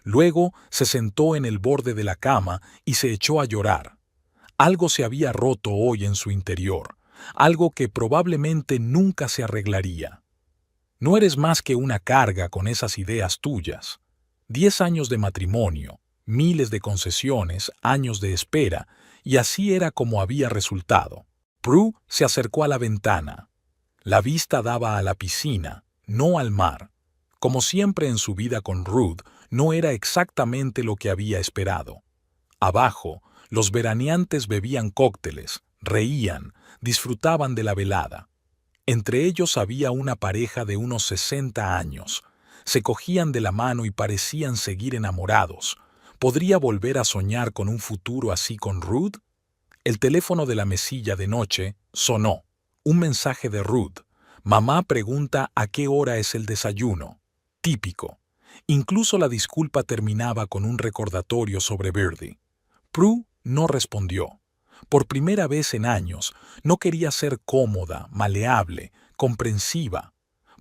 Luego se sentó en el borde de la cama y se echó a llorar. Algo se había roto hoy en su interior, algo que probablemente nunca se arreglaría. «No eres más que una carga con esas ideas tuyas. 10 años de matrimonio, miles de concesiones, años de espera, y así era como había resultado». Prue se acercó a la ventana. La vista daba a la piscina, no al mar. Como siempre en su vida con Ruth, no era exactamente lo que había esperado. Abajo, los veraneantes bebían cócteles, reían, disfrutaban de la velada. Entre ellos había una pareja de unos 60 años. Se cogían de la mano y parecían seguir enamorados. ¿Podría volver a soñar con un futuro así con Ruth? El teléfono de la mesilla de noche sonó. Un mensaje de Ruth. Mamá pregunta a qué hora es el desayuno. Típico. Incluso la disculpa terminaba con un recordatorio sobre Birdie. Prue no respondió. Por primera vez en años, no quería ser cómoda, maleable, comprensiva.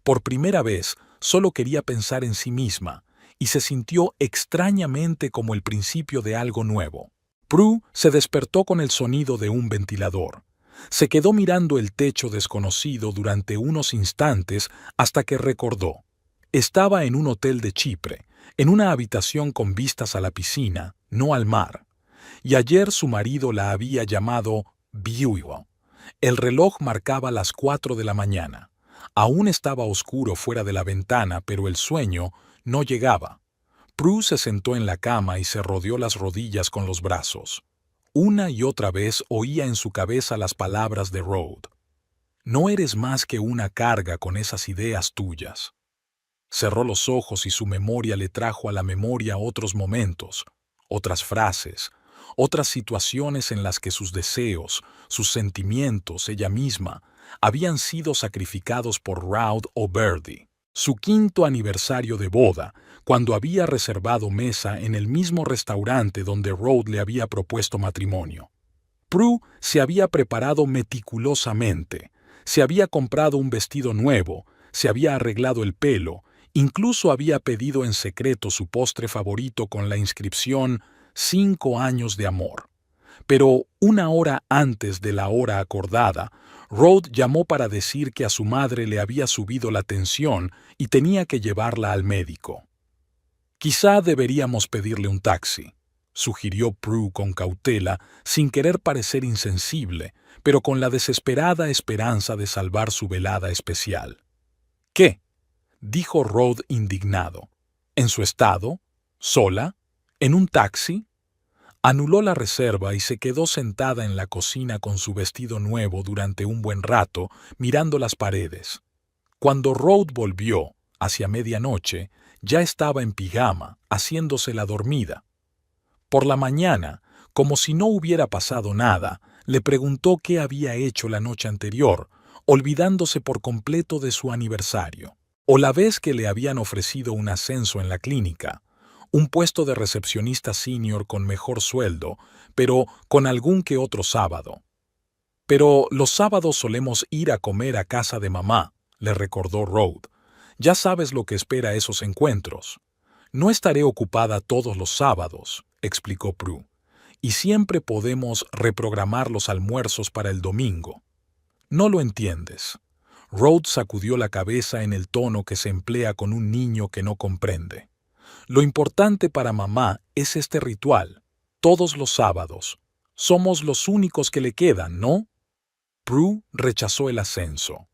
Por primera vez, solo quería pensar en sí misma, y se sintió extrañamente como el principio de algo nuevo. Prue se despertó con el sonido de un ventilador. Se quedó mirando el techo desconocido durante unos instantes hasta que recordó. Estaba en un hotel de Chipre, en una habitación con vistas a la piscina, no al mar. Y ayer su marido la había llamado Beautiful. El reloj marcaba las 4 de la mañana. Aún estaba oscuro fuera de la ventana, pero el sueño no llegaba. Prue se sentó en la cama y se rodeó las rodillas con los brazos. Una y otra vez oía en su cabeza las palabras de Rod. No eres más que una carga con esas ideas tuyas. Cerró los ojos y su memoria le trajo a la memoria otros momentos, otras frases, otras situaciones en las que sus deseos, sus sentimientos, ella misma, habían sido sacrificados por Rod o Birdie. Su 5º aniversario de boda, cuando había reservado mesa en el mismo restaurante donde Rod le había propuesto matrimonio. Prue se había preparado meticulosamente, se había comprado un vestido nuevo, se había arreglado el pelo, incluso había pedido en secreto su postre favorito con la inscripción 5 años de amor. Pero 1 hora antes de la hora acordada, Rod llamó para decir que a su madre le había subido la tensión y tenía que llevarla al médico. Quizá deberíamos pedirle un taxi, sugirió Prue con cautela, sin querer parecer insensible, pero con la desesperada esperanza de salvar su velada especial. ¿Qué?, dijo Rod indignado. ¿En su estado? ¿Sola? ¿En un taxi? Anuló la reserva y se quedó sentada en la cocina con su vestido nuevo durante un buen rato, mirando las paredes. Cuando Rod volvió, hacia medianoche, ya estaba en pijama, haciéndose la dormida. Por la mañana, como si no hubiera pasado nada, le preguntó qué había hecho la noche anterior, olvidándose por completo de su aniversario, o la vez que le habían ofrecido un ascenso en la clínica, un puesto de recepcionista senior con mejor sueldo, pero con algún que otro sábado. Pero los sábados solemos ir a comer a casa de mamá, le recordó Rod. Ya sabes lo que espera esos encuentros. No estaré ocupada todos los sábados, explicó Prue, y siempre podemos reprogramar los almuerzos para el domingo. No lo entiendes. Rod sacudió la cabeza en el tono que se emplea con un niño que no comprende. Lo importante para mamá es este ritual, todos los sábados. Somos los únicos que le quedan, ¿no? Prue rechazó el ascenso.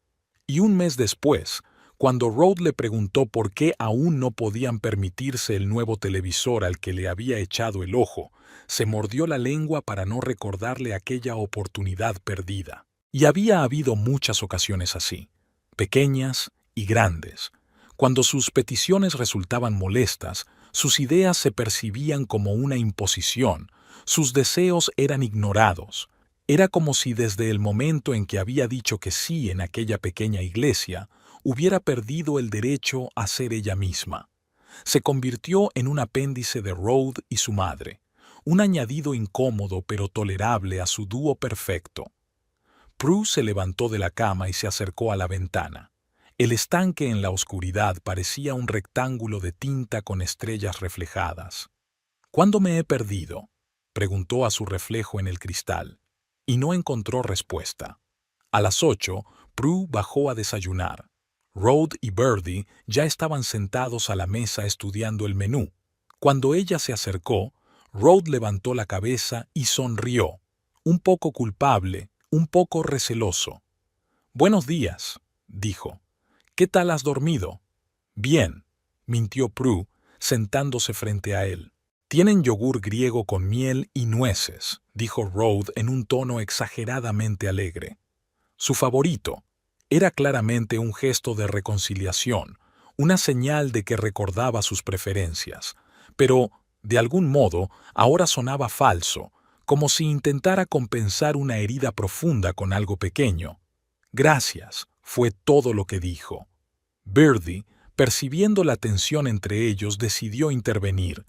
Y un mes después, cuando Rod le preguntó por qué aún no podían permitirse el nuevo televisor al que le había echado el ojo, se mordió la lengua para no recordarle aquella oportunidad perdida. Y había habido muchas ocasiones así, pequeñas y grandes. Cuando sus peticiones resultaban molestas, sus ideas se percibían como una imposición, sus deseos eran ignorados. Era como si desde el momento en que había dicho que sí en aquella pequeña iglesia, hubiera perdido el derecho a ser ella misma. Se convirtió en un apéndice de Rod y su madre, un añadido incómodo pero tolerable a su dúo perfecto. Prue se levantó de la cama y se acercó a la ventana. El estanque en la oscuridad parecía un rectángulo de tinta con estrellas reflejadas. ¿Cuándo me he perdido?, preguntó a su reflejo en el cristal, y no encontró respuesta. A las 8, Prue bajó a desayunar. Rod y Birdie ya estaban sentados a la mesa estudiando el menú. Cuando ella se acercó, Rod levantó la cabeza y sonrió, un poco culpable, un poco receloso. «Buenos días», dijo. «¿Qué tal has dormido?» «Bien», mintió Prue, sentándose frente a él. «Tienen yogur griego con miel y nueces», dijo Rod en un tono exageradamente alegre. Su favorito. Era claramente un gesto de reconciliación, una señal de que recordaba sus preferencias. Pero, de algún modo, ahora sonaba falso, como si intentara compensar una herida profunda con algo pequeño. «Gracias», fue todo lo que dijo. Birdie, percibiendo la tensión entre ellos, decidió intervenir.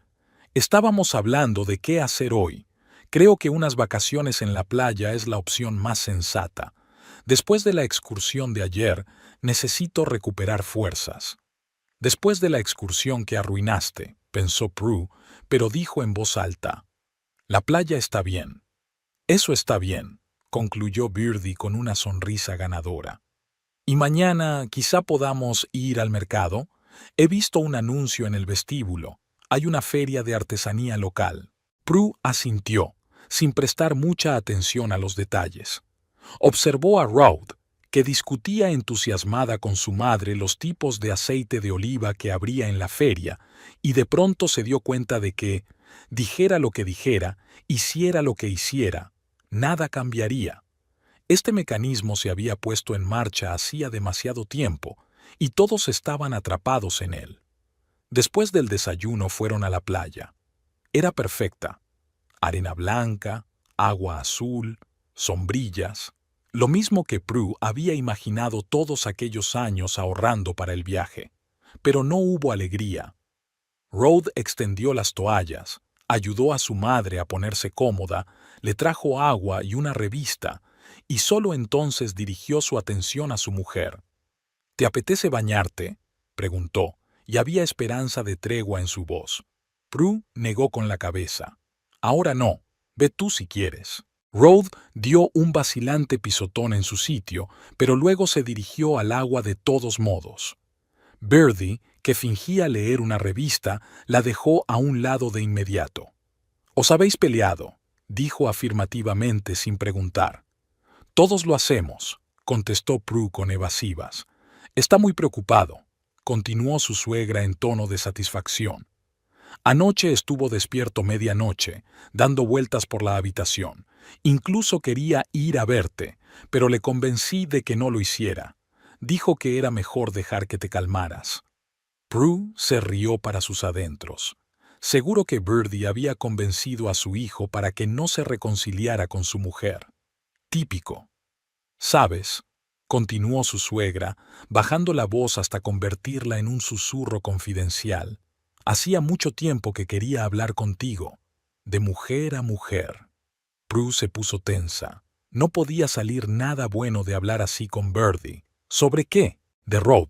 «Estábamos hablando de qué hacer hoy. Creo que unas vacaciones en la playa es la opción más sensata. Después de la excursión de ayer, necesito recuperar fuerzas». «Después de la excursión que arruinaste», pensó Prue, pero dijo en voz alta. «La playa está bien». «Eso está bien», concluyó Birdie con una sonrisa ganadora. «Y mañana quizá podamos ir al mercado. He visto un anuncio en el vestíbulo. Hay una feria de artesanía local». Prue asintió, sin prestar mucha atención a los detalles. Observó a Rod, que discutía entusiasmada con su madre los tipos de aceite de oliva que habría en la feria, y de pronto se dio cuenta de que, dijera lo que dijera, hiciera lo que hiciera, nada cambiaría. Este mecanismo se había puesto en marcha hacía demasiado tiempo, y todos estaban atrapados en él. Después del desayuno fueron a la playa. Era perfecta. Arena blanca, agua azul, sombrillas, lo mismo que Prue había imaginado todos aquellos años ahorrando para el viaje. Pero no hubo alegría. Rod extendió las toallas, ayudó a su madre a ponerse cómoda, le trajo agua y una revista, y solo entonces dirigió su atención a su mujer. ¿Te apetece bañarte?, preguntó, y había esperanza de tregua en su voz. Prue negó con la cabeza. Ahora no, ve tú si quieres. Rod dio un vacilante pisotón en su sitio, pero luego se dirigió al agua de todos modos. Birdie, que fingía leer una revista, la dejó a un lado de inmediato. «¿Os habéis peleado?», dijo afirmativamente sin preguntar. «Todos lo hacemos», contestó Prue con evasivas. «Está muy preocupado», continuó su suegra en tono de satisfacción. «Anoche estuvo despierto medianoche, dando vueltas por la habitación. Incluso quería ir a verte, pero le convencí de que no lo hiciera. Dijo que era mejor dejar que te calmaras». Prue se rió para sus adentros. Seguro que Birdie había convencido a su hijo para que no se reconciliara con su mujer. Típico. «¿Sabes?», continuó su suegra, bajando la voz hasta convertirla en un susurro confidencial. «Hacía mucho tiempo que quería hablar contigo, de mujer a mujer». Prue se puso tensa. No podía salir nada bueno de hablar así con Birdie. ¿Sobre qué? De Rod.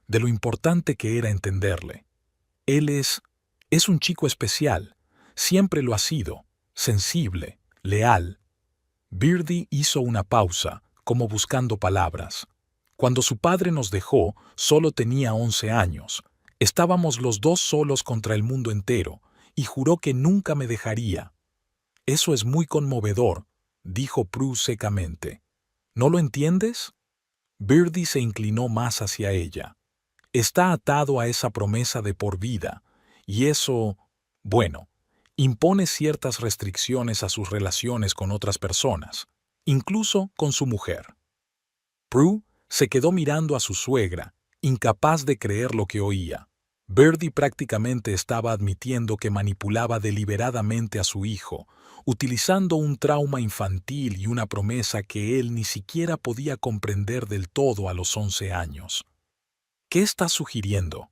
De lo importante que era entenderle. Él es un chico especial. Siempre lo ha sido. Sensible, leal. Birdie hizo una pausa, como buscando palabras. Cuando su padre nos dejó, solo tenía 11 años. Estábamos los dos solos contra el mundo entero, y juró que nunca me dejaría. «Eso es muy conmovedor», dijo Prue secamente. «¿No lo entiendes?» Birdie se inclinó más hacia ella. «Está atado a esa promesa de por vida, y eso, bueno, impone ciertas restricciones a sus relaciones con otras personas, incluso con su mujer». Prue se quedó mirando a su suegra, incapaz de creer lo que oía. Birdie prácticamente estaba admitiendo que manipulaba deliberadamente a su hijo, utilizando un trauma infantil y una promesa que él ni siquiera podía comprender del todo a los 11 años. «¿Qué estás sugiriendo?»,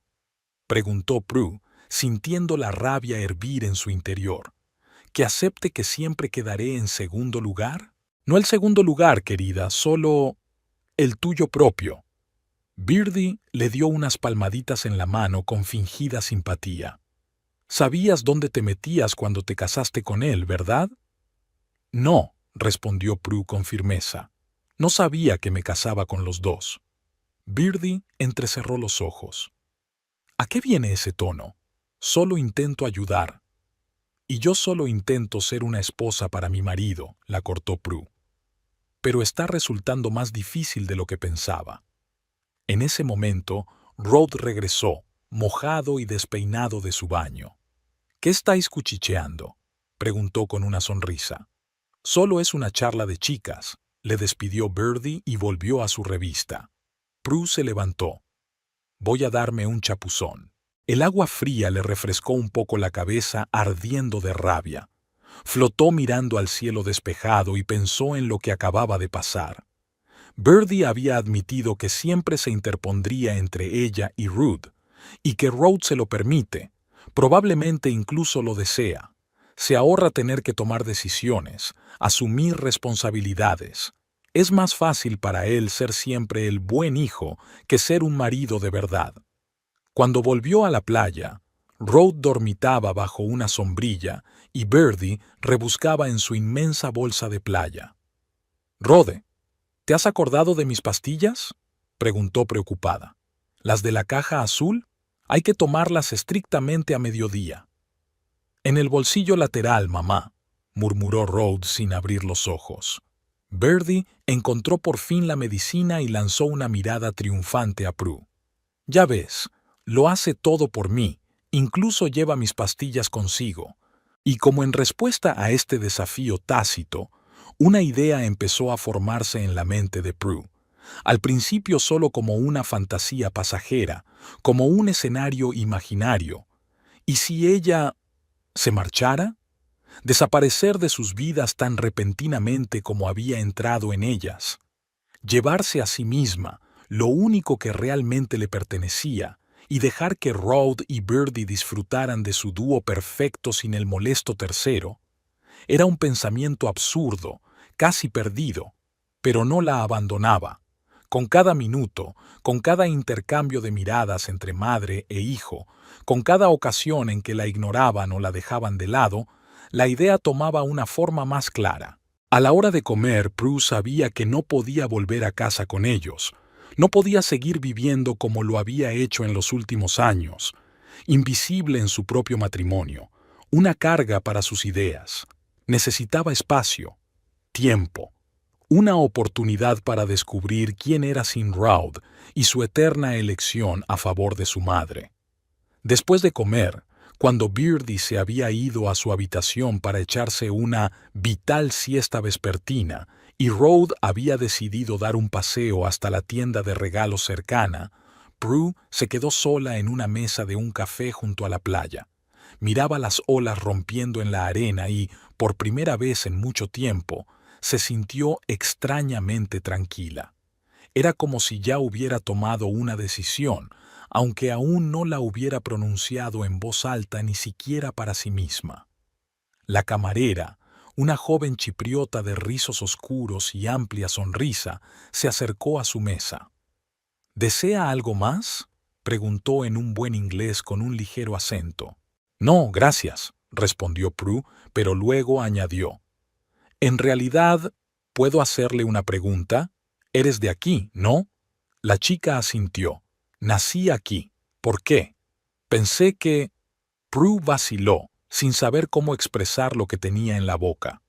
preguntó Prue, sintiendo la rabia hervir en su interior. «¿Que acepte que siempre quedaré en segundo lugar?» «No el segundo lugar, querida, solo el tuyo propio». Birdie le dio unas palmaditas en la mano con fingida simpatía. «Sabías dónde te metías cuando te casaste con él, ¿verdad?» «No», respondió Prue con firmeza. «No sabía que me casaba con los dos». Birdie entrecerró los ojos. «¿A qué viene ese tono? Solo intento ayudar». «Y yo solo intento ser una esposa para mi marido», la cortó Prue. «Pero está resultando más difícil de lo que pensaba». En ese momento, Rod regresó, mojado y despeinado de su baño. «¿Qué estáis cuchicheando?», preguntó con una sonrisa. «Solo es una charla de chicas», le despidió Birdie y volvió a su revista. Prue se levantó. «Voy a darme un chapuzón». El agua fría le refrescó un poco la cabeza, ardiendo de rabia. Flotó mirando al cielo despejado y pensó en lo que acababa de pasar. Birdie había admitido que siempre se interpondría entre ella y Ruth, y que Rod se lo permite, probablemente incluso lo desea. Se ahorra tener que tomar decisiones, asumir responsabilidades. Es más fácil para él ser siempre el buen hijo que ser un marido de verdad. Cuando volvió a la playa, Rod dormitaba bajo una sombrilla y Birdie rebuscaba en su inmensa bolsa de playa. «Rode, ¿te has acordado de mis pastillas?», preguntó preocupada. «¿Las de la caja azul? Hay que tomarlas estrictamente a mediodía». «En el bolsillo lateral, mamá», murmuró Rod sin abrir los ojos. Birdie encontró por fin la medicina y lanzó una mirada triunfante a Prue. «Ya ves, lo hace todo por mí, incluso lleva mis pastillas consigo». Y como en respuesta a este desafío tácito, una idea empezó a formarse en la mente de Prue. Al principio solo como una fantasía pasajera, como un escenario imaginario. ¿Y si ella se marchara? Desaparecer de sus vidas tan repentinamente como había entrado en ellas. Llevarse a sí misma lo único que realmente le pertenecía y dejar que Rod y Birdie disfrutaran de su dúo perfecto sin el molesto tercero. Era un pensamiento absurdo, casi perdido, pero no la abandonaba. Con cada minuto, con cada intercambio de miradas entre madre e hijo, con cada ocasión en que la ignoraban o la dejaban de lado, la idea tomaba una forma más clara. A la hora de comer, Prue sabía que no podía volver a casa con ellos. No podía seguir viviendo como lo había hecho en los últimos años, invisible en su propio matrimonio, una carga para sus ideas. Necesitaba espacio, tiempo, una oportunidad para descubrir quién era sin Rod y su eterna elección a favor de su madre. Después de comer, cuando Birdie se había ido a su habitación para echarse una vital siesta vespertina y Rod había decidido dar un paseo hasta la tienda de regalos cercana, Prue se quedó sola en una mesa de un café junto a la playa. Miraba las olas rompiendo en la arena y, por primera vez en mucho tiempo, se sintió extrañamente tranquila. Era como si ya hubiera tomado una decisión, aunque aún no la hubiera pronunciado en voz alta ni siquiera para sí misma. La camarera, una joven chipriota de rizos oscuros y amplia sonrisa, se acercó a su mesa. «¿Desea algo más?», preguntó en un buen inglés con un ligero acento. «No, gracias», respondió Prue, pero luego añadió. «En realidad, ¿puedo hacerle una pregunta? Eres de aquí, ¿no?». La chica asintió. «Nací aquí. ¿Por qué?». «Pensé que…». Prue vaciló, sin saber cómo expresar lo que tenía en la boca.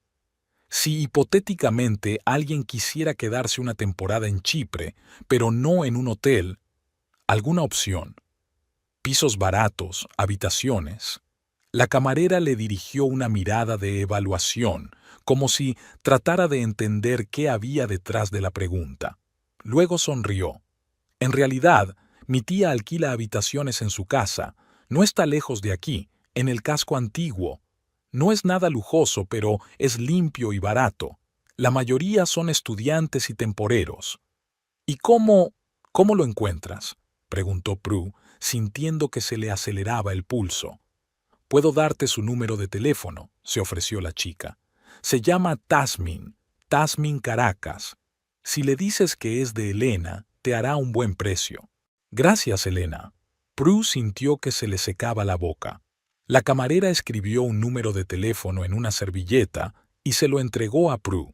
Si hipotéticamente alguien quisiera quedarse una temporada en Chipre, pero no en un hotel, ¿alguna opción? Pisos baratos, habitaciones. La camarera le dirigió una mirada de evaluación, como si tratara de entender qué había detrás de la pregunta. Luego sonrió. «En realidad, mi tía alquila habitaciones en su casa. No está lejos de aquí, en el casco antiguo. No es nada lujoso, pero es limpio y barato. La mayoría son estudiantes y temporeros». «¿Y cómo lo encuentras?», preguntó Prue, sintiendo que se le aceleraba el pulso. «Puedo darte su número de teléfono», se ofreció la chica. «Se llama Tasmin Caracas. Si le dices que es de Elena, te hará un buen precio». «Gracias, Elena». Prue sintió que se le secaba la boca. La camarera escribió un número de teléfono en una servilleta y se lo entregó a Prue.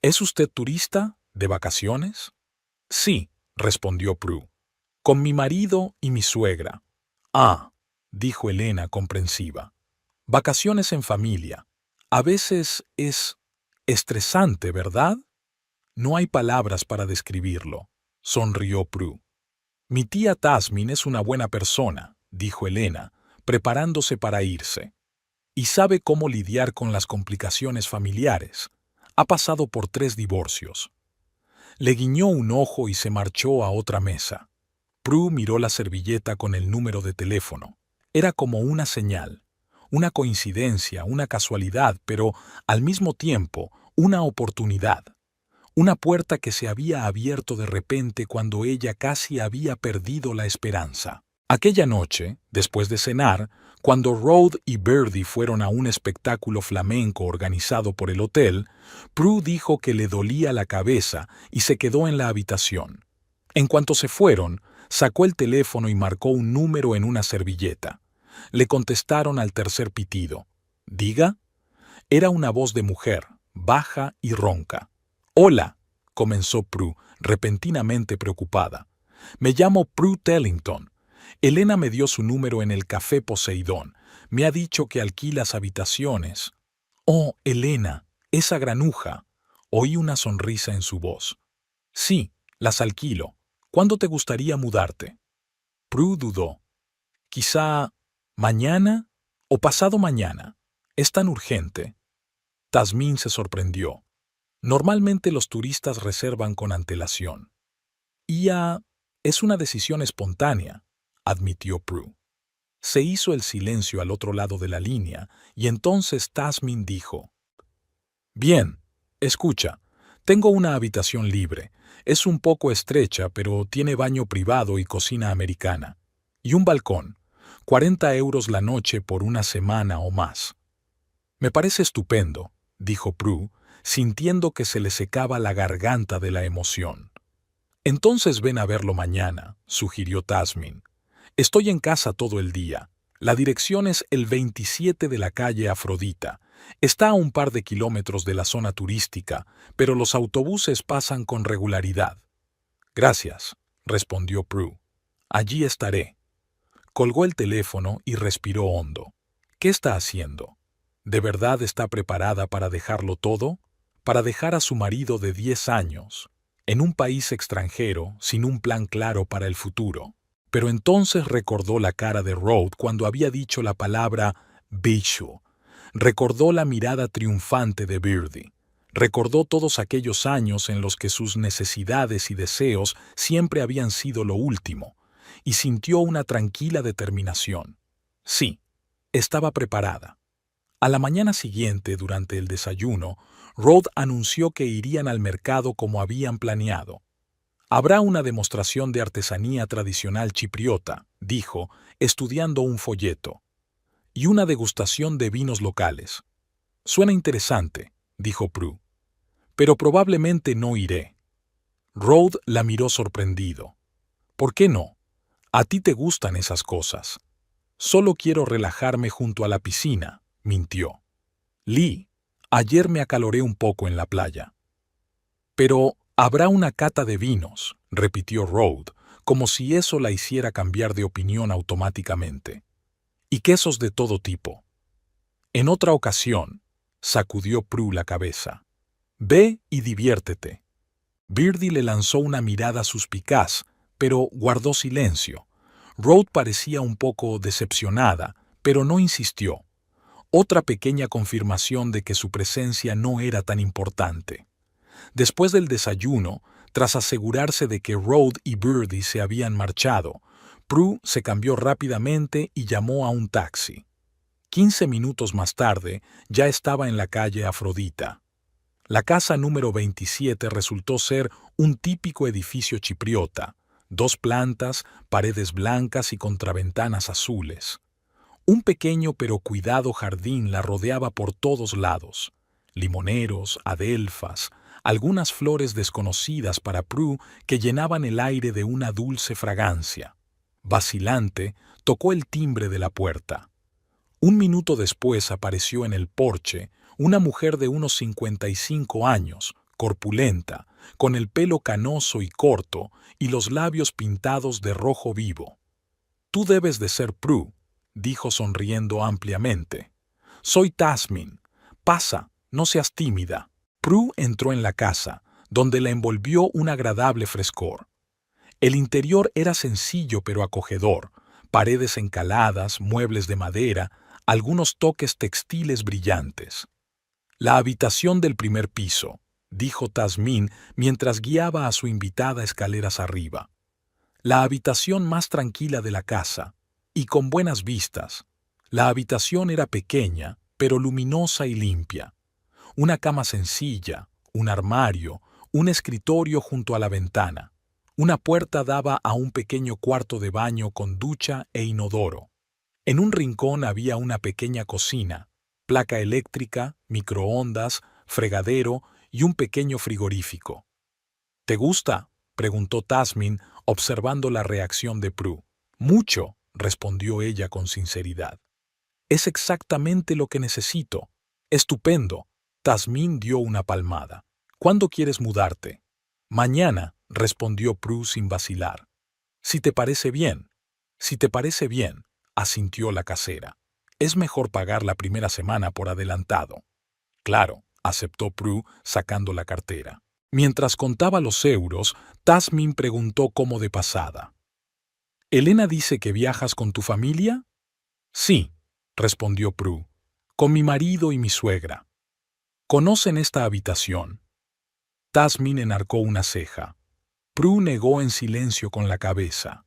«¿Es usted turista? ¿De vacaciones?». «Sí», respondió Prue. «Con mi marido y mi suegra». «Ah», dijo Elena comprensiva. «Vacaciones en familia. A veces es estresante, ¿verdad?». «No hay palabras para describirlo», sonrió Prue. «Mi tía Tasmin es una buena persona», dijo Elena, preparándose para irse. «Y sabe cómo lidiar con las complicaciones familiares. Ha pasado por 3 divorcios». Le guiñó un ojo y se marchó a otra mesa. Prue miró la servilleta con el número de teléfono. Era como una señal, una coincidencia, una casualidad, pero al mismo tiempo una oportunidad. Una puerta que se había abierto de repente cuando ella casi había perdido la esperanza. Aquella noche, después de cenar, cuando Rod y Birdie fueron a un espectáculo flamenco organizado por el hotel, Prue dijo que le dolía la cabeza y se quedó en la habitación. En cuanto se fueron, sacó el teléfono y marcó un número en una servilleta. Le contestaron al tercer pitido. «¿Diga?». Era una voz de mujer, baja y ronca. «Hola», comenzó Prue, repentinamente preocupada. «Me llamo Prue Tellington. Elena me dio su número en el Café Poseidón. Me ha dicho que alquilas habitaciones». «Oh, Elena, esa granuja. Oí una sonrisa en su voz. Sí, las alquilo. ¿Cuándo te gustaría mudarte? Prue dudó. Quizá mañana o pasado mañana. ¿Es tan urgente? Tasmin se sorprendió. Normalmente los turistas reservan con antelación. Es una decisión espontánea, admitió Prue. Se hizo el silencio al otro lado de la línea y entonces Tasmin dijo: Bien, escucha, tengo una habitación libre. Es un poco estrecha, pero tiene baño privado y cocina americana. Y un balcón. 40 euros la noche por una semana o más. Me parece estupendo, dijo Prue, sintiendo que se le secaba la garganta de la emoción. Entonces ven a verlo mañana, sugirió Tasmin. Estoy en casa todo el día. La dirección es el 27 de la calle Afrodita. Está a un par de kilómetros de la zona turística, pero los autobuses pasan con regularidad. Gracias, respondió Prue. Allí estaré. Colgó el teléfono y respiró hondo. ¿Qué está haciendo? ¿De verdad está preparada para dejarlo todo? ¿Para dejar a su marido de 10 años, en un país extranjero, sin un plan claro para el futuro? Pero entonces recordó la cara de Rode cuando había dicho la palabra Bijou. Recordó la mirada triunfante de Birdie. Recordó todos aquellos años en los que sus necesidades y deseos siempre habían sido lo último, y sintió una tranquila determinación. Sí, estaba preparada. A la mañana siguiente, durante el desayuno, Rode anunció que irían al mercado como habían planeado. Habrá una demostración de artesanía tradicional chipriota, dijo, estudiando un folleto, y una degustación de vinos locales. Suena interesante, dijo Prue, pero probablemente no iré. Rode la miró sorprendido. ¿Por qué no? A ti te gustan esas cosas. Solo quiero relajarme junto a la piscina, mintió. Lee, ayer me acaloré un poco en la playa. Pero habrá una cata de vinos, repitió Rode, como si eso la hiciera cambiar de opinión automáticamente. Y quesos de todo tipo. En otra ocasión, sacudió Prue la cabeza. Ve y diviértete. Birdie le lanzó una mirada suspicaz, pero guardó silencio. Rode parecía un poco decepcionada, pero no insistió. Otra pequeña confirmación de que su presencia no era tan importante. Después del desayuno, tras asegurarse de que Rode y Birdie se habían marchado, Prue se cambió rápidamente y llamó a un taxi. 15 minutos más tarde, ya estaba en la calle Afrodita. La casa número 27 resultó ser un típico edificio chipriota, 2 plantas, paredes blancas y contraventanas azules. Un pequeño pero cuidado jardín la rodeaba por todos lados. Limoneros, adelfas, algunas flores desconocidas para Prue que llenaban el aire de una dulce fragancia. Vacilante, tocó el timbre de la puerta. Un minuto después apareció en el porche una mujer de unos 55 años, corpulenta, con el pelo canoso y corto y los labios pintados de rojo vivo. «Tú debes de ser Prue», dijo sonriendo ampliamente. «Soy Tasmin. Pasa, no seas tímida». Prue entró en la casa, donde la envolvió un agradable frescor. El interior era sencillo pero acogedor, paredes encaladas, muebles de madera, algunos toques textiles brillantes. «La habitación del primer piso», dijo Tasmin mientras guiaba a su invitada escaleras arriba. La habitación más tranquila de la casa, y con buenas vistas. La habitación era pequeña, pero luminosa y limpia. Una cama sencilla, un armario, un escritorio junto a la ventana. Una puerta daba a un pequeño cuarto de baño con ducha e inodoro. En un rincón había una pequeña cocina, placa eléctrica, microondas, fregadero y un pequeño frigorífico. «¿Te gusta?», preguntó Tasmin, observando la reacción de Prue. «Mucho», respondió ella con sinceridad. «Es exactamente lo que necesito. Estupendo». Tasmin dio una palmada. «¿Cuándo quieres mudarte?» «Mañana», respondió Prue sin vacilar. «Si te parece bien». «Si te parece bien», asintió la casera. «Es mejor pagar la primera semana por adelantado». «Claro, aceptó Prue, sacando la cartera. Mientras contaba los euros, Tasmin preguntó como de pasada. ¿Elena dice que viajas con tu familia? Sí, respondió Prue, con mi marido y mi suegra. ¿Conocen esta habitación? Tasmin enarcó una ceja. Prue negó en silencio con la cabeza.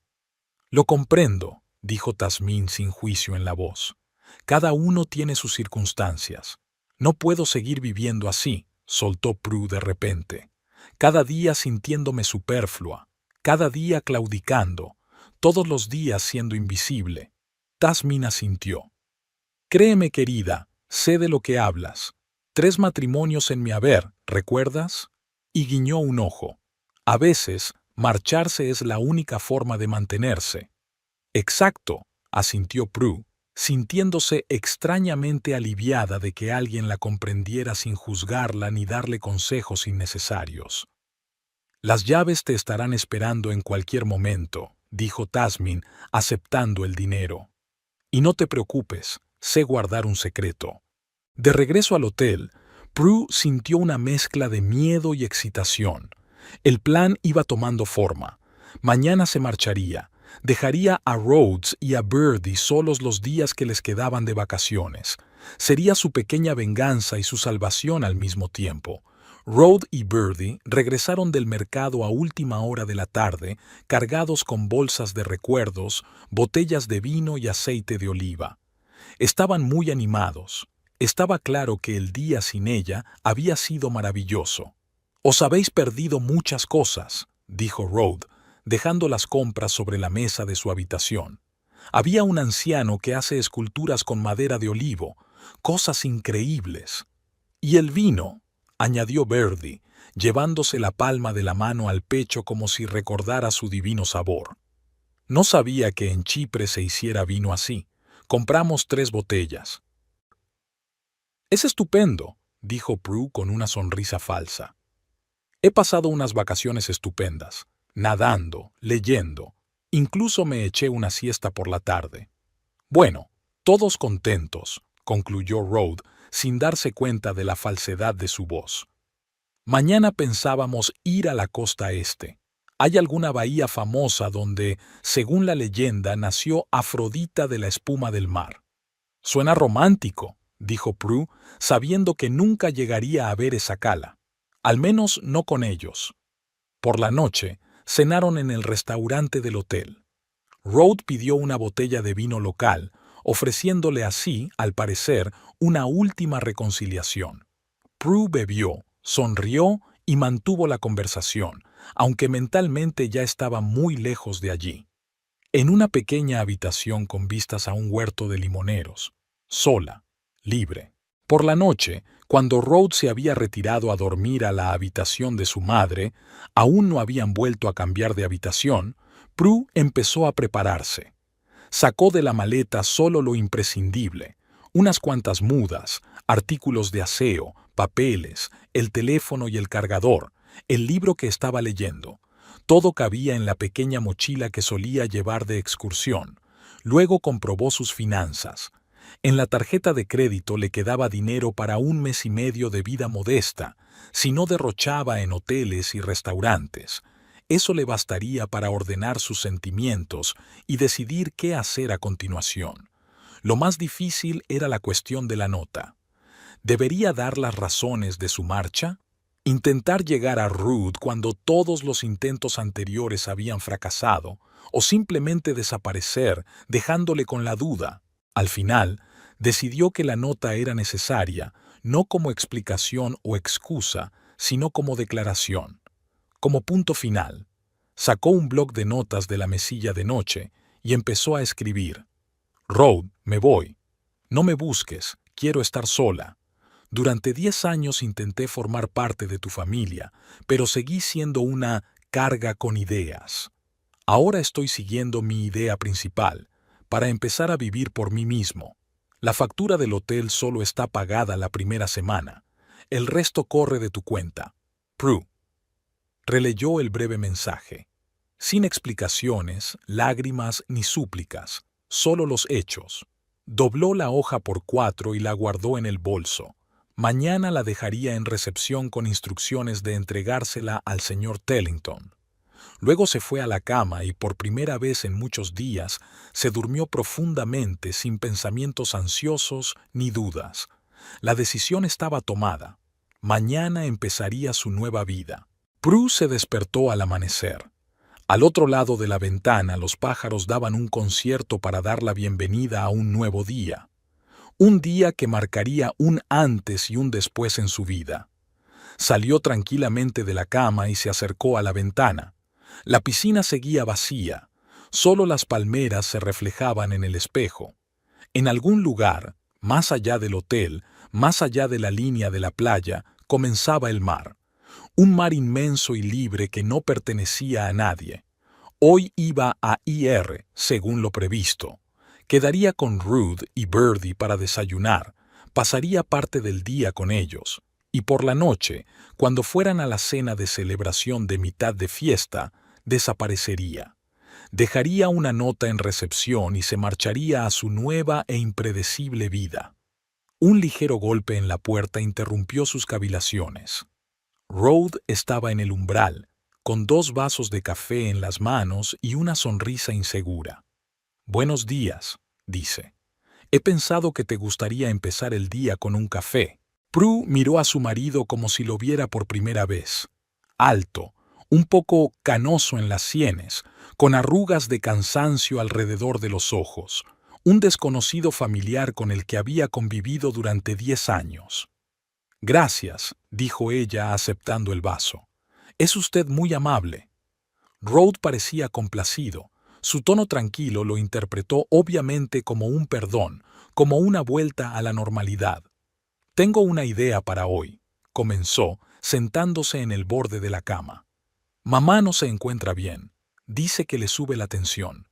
Lo comprendo, dijo Tasmin sin juicio en la voz. Cada uno tiene sus circunstancias. No puedo seguir viviendo así, soltó Prue de repente. Cada día sintiéndome superflua, cada día claudicando, todos los días siendo invisible. Tasmin asintió. Créeme, querida, sé de lo que hablas. 3 matrimonios en mi haber, ¿recuerdas? Y guiñó un ojo. A veces, marcharse es la única forma de mantenerse. Exacto, asintió Prue, sintiéndose extrañamente aliviada de que alguien la comprendiera sin juzgarla ni darle consejos innecesarios. Las llaves te estarán esperando en cualquier momento, dijo Tasmin, aceptando el dinero. Y no te preocupes, sé guardar un secreto. De regreso al hotel, Prue sintió una mezcla de miedo y excitación. El plan iba tomando forma. Mañana se marcharía. Dejaría a Rhodes y a Birdie solos los días que les quedaban de vacaciones. Sería su pequeña venganza y su salvación al mismo tiempo. Rhodes y Birdie regresaron del mercado a última hora de la tarde, cargados con bolsas de recuerdos, botellas de vino y aceite de oliva. Estaban muy animados. Estaba claro que el día sin ella había sido maravilloso. «Os habéis perdido muchas cosas», dijo Rhodes, dejando las compras sobre la mesa de su habitación. Había un anciano que hace esculturas con madera de olivo, cosas increíbles. «Y el vino», añadió Birdie, llevándose la palma de la mano al pecho como si recordara su divino sabor. «No sabía que en Chipre se hiciera vino así. Compramos 3 botellas». «Es estupendo», dijo Prue con una sonrisa falsa. «He pasado unas vacaciones estupendas, nadando, leyendo, incluso me eché una siesta por la tarde». «Bueno, todos contentos», concluyó Rhodes, sin darse cuenta de la falsedad de su voz. «Mañana pensábamos ir a la costa este. Hay alguna bahía famosa donde, según la leyenda, nació Afrodita de la espuma del mar». «Suena romántico», dijo Prue, sabiendo que nunca llegaría a ver esa cala. Al menos no con ellos. Por la noche, cenaron en el restaurante del hotel. Rhodes pidió una botella de vino local, ofreciéndole así, al parecer, una última reconciliación. Prue bebió, sonrió y mantuvo la conversación, aunque mentalmente ya estaba muy lejos de allí. En una pequeña habitación con vistas a un huerto de limoneros, sola, libre. Por la noche, cuando Rhodes se había retirado a dormir a la habitación de su madre, aún no habían vuelto a cambiar de habitación, Prue empezó a prepararse. Sacó de la maleta solo lo imprescindible, unas cuantas mudas, artículos de aseo, papeles, el teléfono y el cargador, el libro que estaba leyendo. Todo cabía en la pequeña mochila que solía llevar de excursión. Luego comprobó sus finanzas. En la tarjeta de crédito le quedaba dinero para 1 mes y medio de vida modesta, si no derrochaba en hoteles y restaurantes. Eso le bastaría para ordenar sus sentimientos y decidir qué hacer a continuación. Lo más difícil era la cuestión de la nota. ¿Debería dar las razones de su marcha? ¿Intentar llegar a Ruth cuando todos los intentos anteriores habían fracasado? ¿O simplemente desaparecer, dejándole con la duda? Al final, decidió que la nota era necesaria, no como explicación o excusa, sino como declaración. Como punto final, sacó un bloc de notas de la mesilla de noche y empezó a escribir. «Rhodes, me voy. No me busques, quiero estar sola. Durante 10 años intenté formar parte de tu familia, pero seguí siendo una carga con ideas. Ahora estoy siguiendo mi idea principal, para empezar a vivir por mí mismo. La factura del hotel solo está pagada la primera semana. El resto corre de tu cuenta. Prue». Releyó el breve mensaje. Sin explicaciones, lágrimas ni súplicas, solo los hechos. Dobló la hoja por 4 y la guardó en el bolso. Mañana la dejaría en recepción con instrucciones de entregársela al señor Tellington. Luego se fue a la cama y por primera vez en muchos días se durmió profundamente sin pensamientos ansiosos ni dudas. La decisión estaba tomada. Mañana empezaría su nueva vida. Prue se despertó al amanecer. Al otro lado de la ventana los pájaros daban un concierto para dar la bienvenida a un nuevo día. Un día que marcaría un antes y un después en su vida. Salió tranquilamente de la cama y se acercó a la ventana. La piscina seguía vacía. Solo las palmeras se reflejaban en el espejo. En algún lugar, más allá del hotel, más allá de la línea de la playa, comenzaba el mar. Un mar inmenso y libre que no pertenecía a nadie. Hoy iba a ir, según lo previsto. Quedaría con Ruth y Birdie para desayunar, pasaría parte del día con ellos, y por la noche, cuando fueran a la cena de celebración de mitad de fiesta, desaparecería. Dejaría una nota en recepción y se marcharía a su nueva e impredecible vida. Un ligero golpe en la puerta interrumpió sus cavilaciones. Rhoda estaba en el umbral, con 2 vasos de café en las manos y una sonrisa insegura. «Buenos días», dice. «He pensado que te gustaría empezar el día con un café». Prue miró a su marido como si lo viera por primera vez. Alto, un poco canoso en las sienes, con arrugas de cansancio alrededor de los ojos. Un desconocido familiar con el que había convivido durante 10 años. «Gracias», dijo ella aceptando el vaso. «Es usted muy amable». Rhoda parecía complacido. Su tono tranquilo lo interpretó obviamente como un perdón, como una vuelta a la normalidad. «Tengo una idea para hoy», comenzó, sentándose en el borde de la cama. «Mamá no se encuentra bien. Dice que le sube la tensión.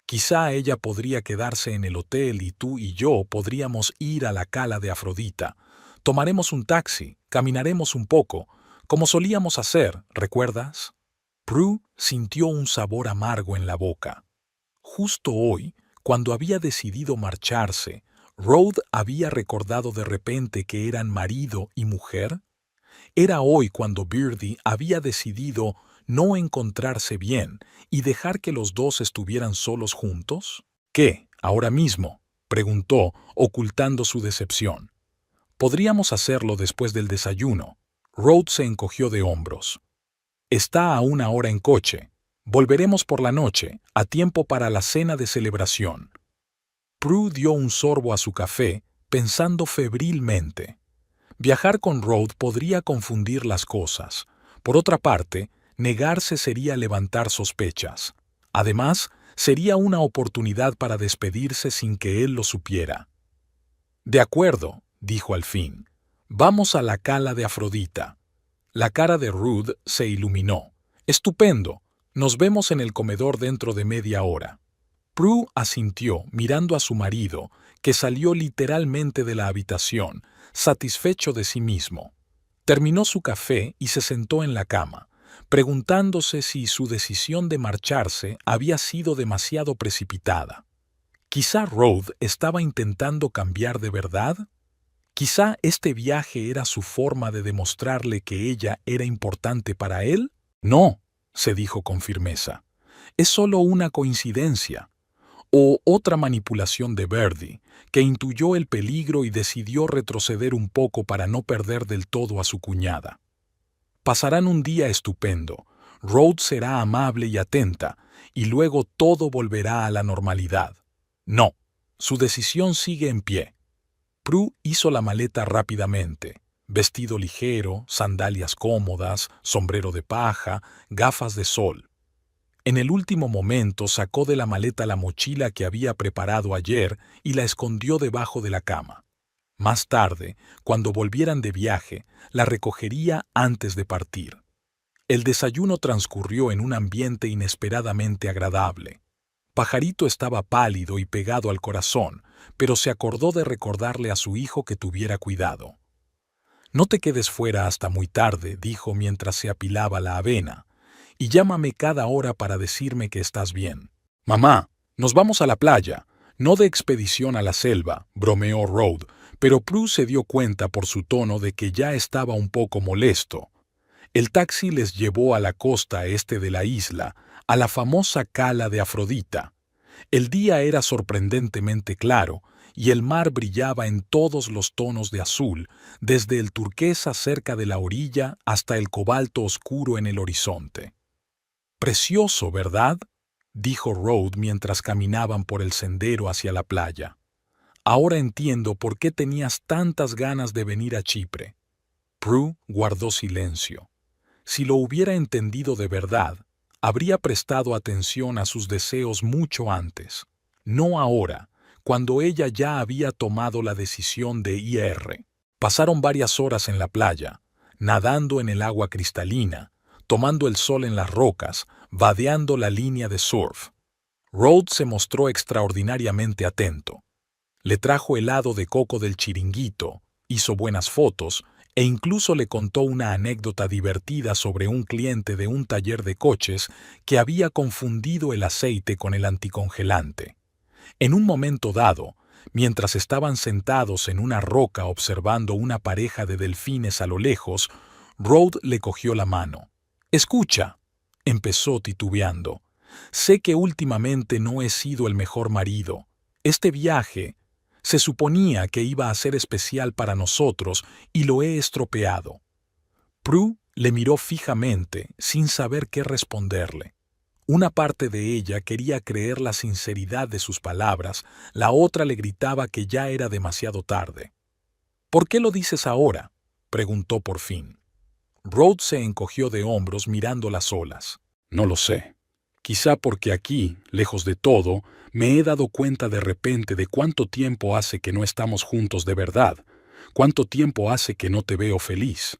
Quizá ella podría quedarse en el hotel y tú y yo podríamos ir a la cala de Afrodita. Tomaremos un taxi, caminaremos un poco, como solíamos hacer, ¿recuerdas?» Prue sintió un sabor amargo en la boca. Justo hoy, cuando había decidido marcharse, Rhoda había recordado de repente que eran marido y mujer. Era hoy cuando Birdie había decidido no encontrarse bien y dejar que los dos estuvieran solos juntos. «¿Qué, ahora mismo?», preguntó, ocultando su decepción. «Podríamos hacerlo después del desayuno». Rhoda se encogió de hombros. «Está a 1 hora en coche. Volveremos por la noche, a tiempo para la cena de celebración». Prue dio un sorbo a su café, pensando febrilmente. Viajar con Rhoda podría confundir las cosas. Por otra parte, negarse sería levantar sospechas. Además, sería una oportunidad para despedirse sin que él lo supiera. «De acuerdo», dijo al fin. «Vamos a la cala de Afrodita». La cara de Ruth se iluminó. «Estupendo. Nos vemos en el comedor dentro de media hora». Prue asintió, mirando a su marido, que salió literalmente de la habitación, satisfecho de sí mismo. Terminó su café y se sentó en la cama, preguntándose si su decisión de marcharse había sido demasiado precipitada. Quizá Rhoda estaba intentando cambiar de verdad. Quizá este viaje era su forma de demostrarle que ella era importante para él. «No», se dijo con firmeza. «Es solo una coincidencia». O otra manipulación de Birdie, que intuyó el peligro y decidió retroceder un poco para no perder del todo a su cuñada. Pasarán un día estupendo. Rhoda será amable y atenta, y luego todo volverá a la normalidad. No, su decisión sigue en pie. Prue hizo la maleta rápidamente. Vestido ligero, sandalias cómodas, sombrero de paja, gafas de sol. En el último momento sacó de la maleta la mochila que había preparado ayer y la escondió debajo de la cama. Más tarde, cuando volvieran de viaje, la recogería antes de partir. El desayuno transcurrió en un ambiente inesperadamente agradable. Pajarito estaba pálido y pegado al corazón, pero se acordó de recordarle a su hijo que tuviera cuidado. «No te quedes fuera hasta muy tarde», dijo mientras se apilaba la avena, «y llámame cada hora para decirme que estás bien». «Mamá, nos vamos a la playa, no de expedición a la selva», bromeó Rhoda, pero Prue se dio cuenta por su tono de que ya estaba un poco molesto. El taxi les llevó a la costa este de la isla, a la famosa cala de Afrodita. El día era sorprendentemente claro y el mar brillaba en todos los tonos de azul, desde el turquesa cerca de la orilla hasta el cobalto oscuro en el horizonte. «Precioso, ¿verdad?», dijo Rhoda mientras caminaban por el sendero hacia la playa. «Ahora entiendo por qué tenías tantas ganas de venir a Chipre». Prue guardó silencio. Si lo hubiera entendido de verdad, habría prestado atención a sus deseos mucho antes, no ahora, cuando ella ya había tomado la decisión de ir. Pasaron varias horas en la playa, nadando en el agua cristalina, tomando el sol en las rocas, vadeando la línea de surf. Rhoda se mostró extraordinariamente atento. Le trajo helado de coco del chiringuito, hizo buenas fotos e incluso le contó una anécdota divertida sobre un cliente de un taller de coches que había confundido el aceite con el anticongelante. En un momento dado, mientras estaban sentados en una roca observando una pareja de delfines a lo lejos, Rhoda le cogió la mano. «Escucha», empezó titubeando, «sé que últimamente no he sido el mejor marido. Este viaje se suponía que iba a ser especial para nosotros y lo he estropeado». Prue le miró fijamente, sin saber qué responderle. Una parte de ella quería creer la sinceridad de sus palabras, la otra le gritaba que ya era demasiado tarde. «¿Por qué lo dices ahora?», preguntó por fin. Rhoda se encogió de hombros mirando las olas. «No lo sé. Quizá porque aquí, lejos de todo, me he dado cuenta de repente de cuánto tiempo hace que no estamos juntos de verdad, cuánto tiempo hace que no te veo feliz».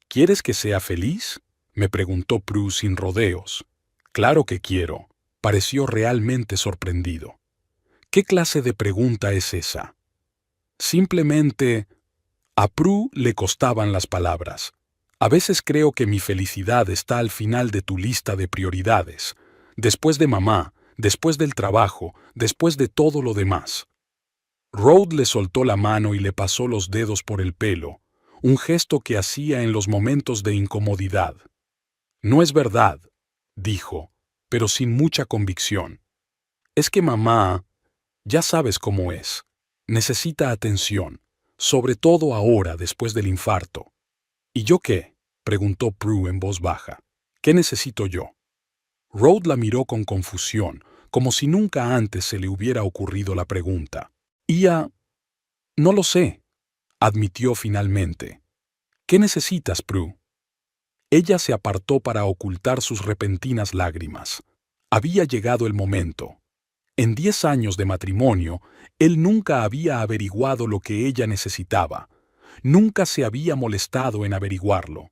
«¿Quieres que sea feliz?», me preguntó Prue sin rodeos. «Claro que quiero», pareció realmente sorprendido. «¿Qué clase de pregunta es esa?». Simplemente... A Prue le costaban las palabras. «A veces creo que mi felicidad está al final de tu lista de prioridades, después de mamá, después del trabajo, después de todo lo demás». Rhoda le soltó la mano y le pasó los dedos por el pelo, un gesto que hacía en los momentos de incomodidad. «No es verdad», dijo, pero sin mucha convicción. «Es que mamá, ya sabes cómo es, necesita atención, sobre todo ahora después del infarto». «¿Y yo qué?», preguntó Prue en voz baja. «¿Qué necesito yo?». Rhoda la miró con confusión, como si nunca antes se le hubiera ocurrido la pregunta. «No lo sé», admitió finalmente. «¿Qué necesitas, Prue?». Ella se apartó para ocultar sus repentinas lágrimas. Había llegado el momento. En 10 años de matrimonio, él nunca había averiguado lo que ella necesitaba. Nunca se había molestado en averiguarlo.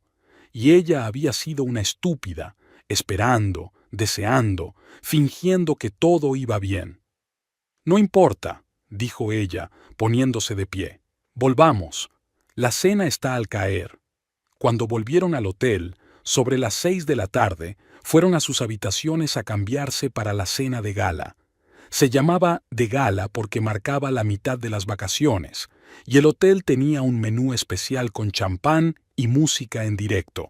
Y ella había sido una estúpida, esperando, deseando, fingiendo que todo iba bien. «No importa», dijo ella, poniéndose de pie. «Volvamos. La cena está al caer». Cuando volvieron al hotel, sobre las 6 de la tarde, fueron a sus habitaciones a cambiarse para la cena de gala. Se llamaba de gala porque marcaba la mitad de las vacaciones, y el hotel tenía un menú especial con champán y música en directo.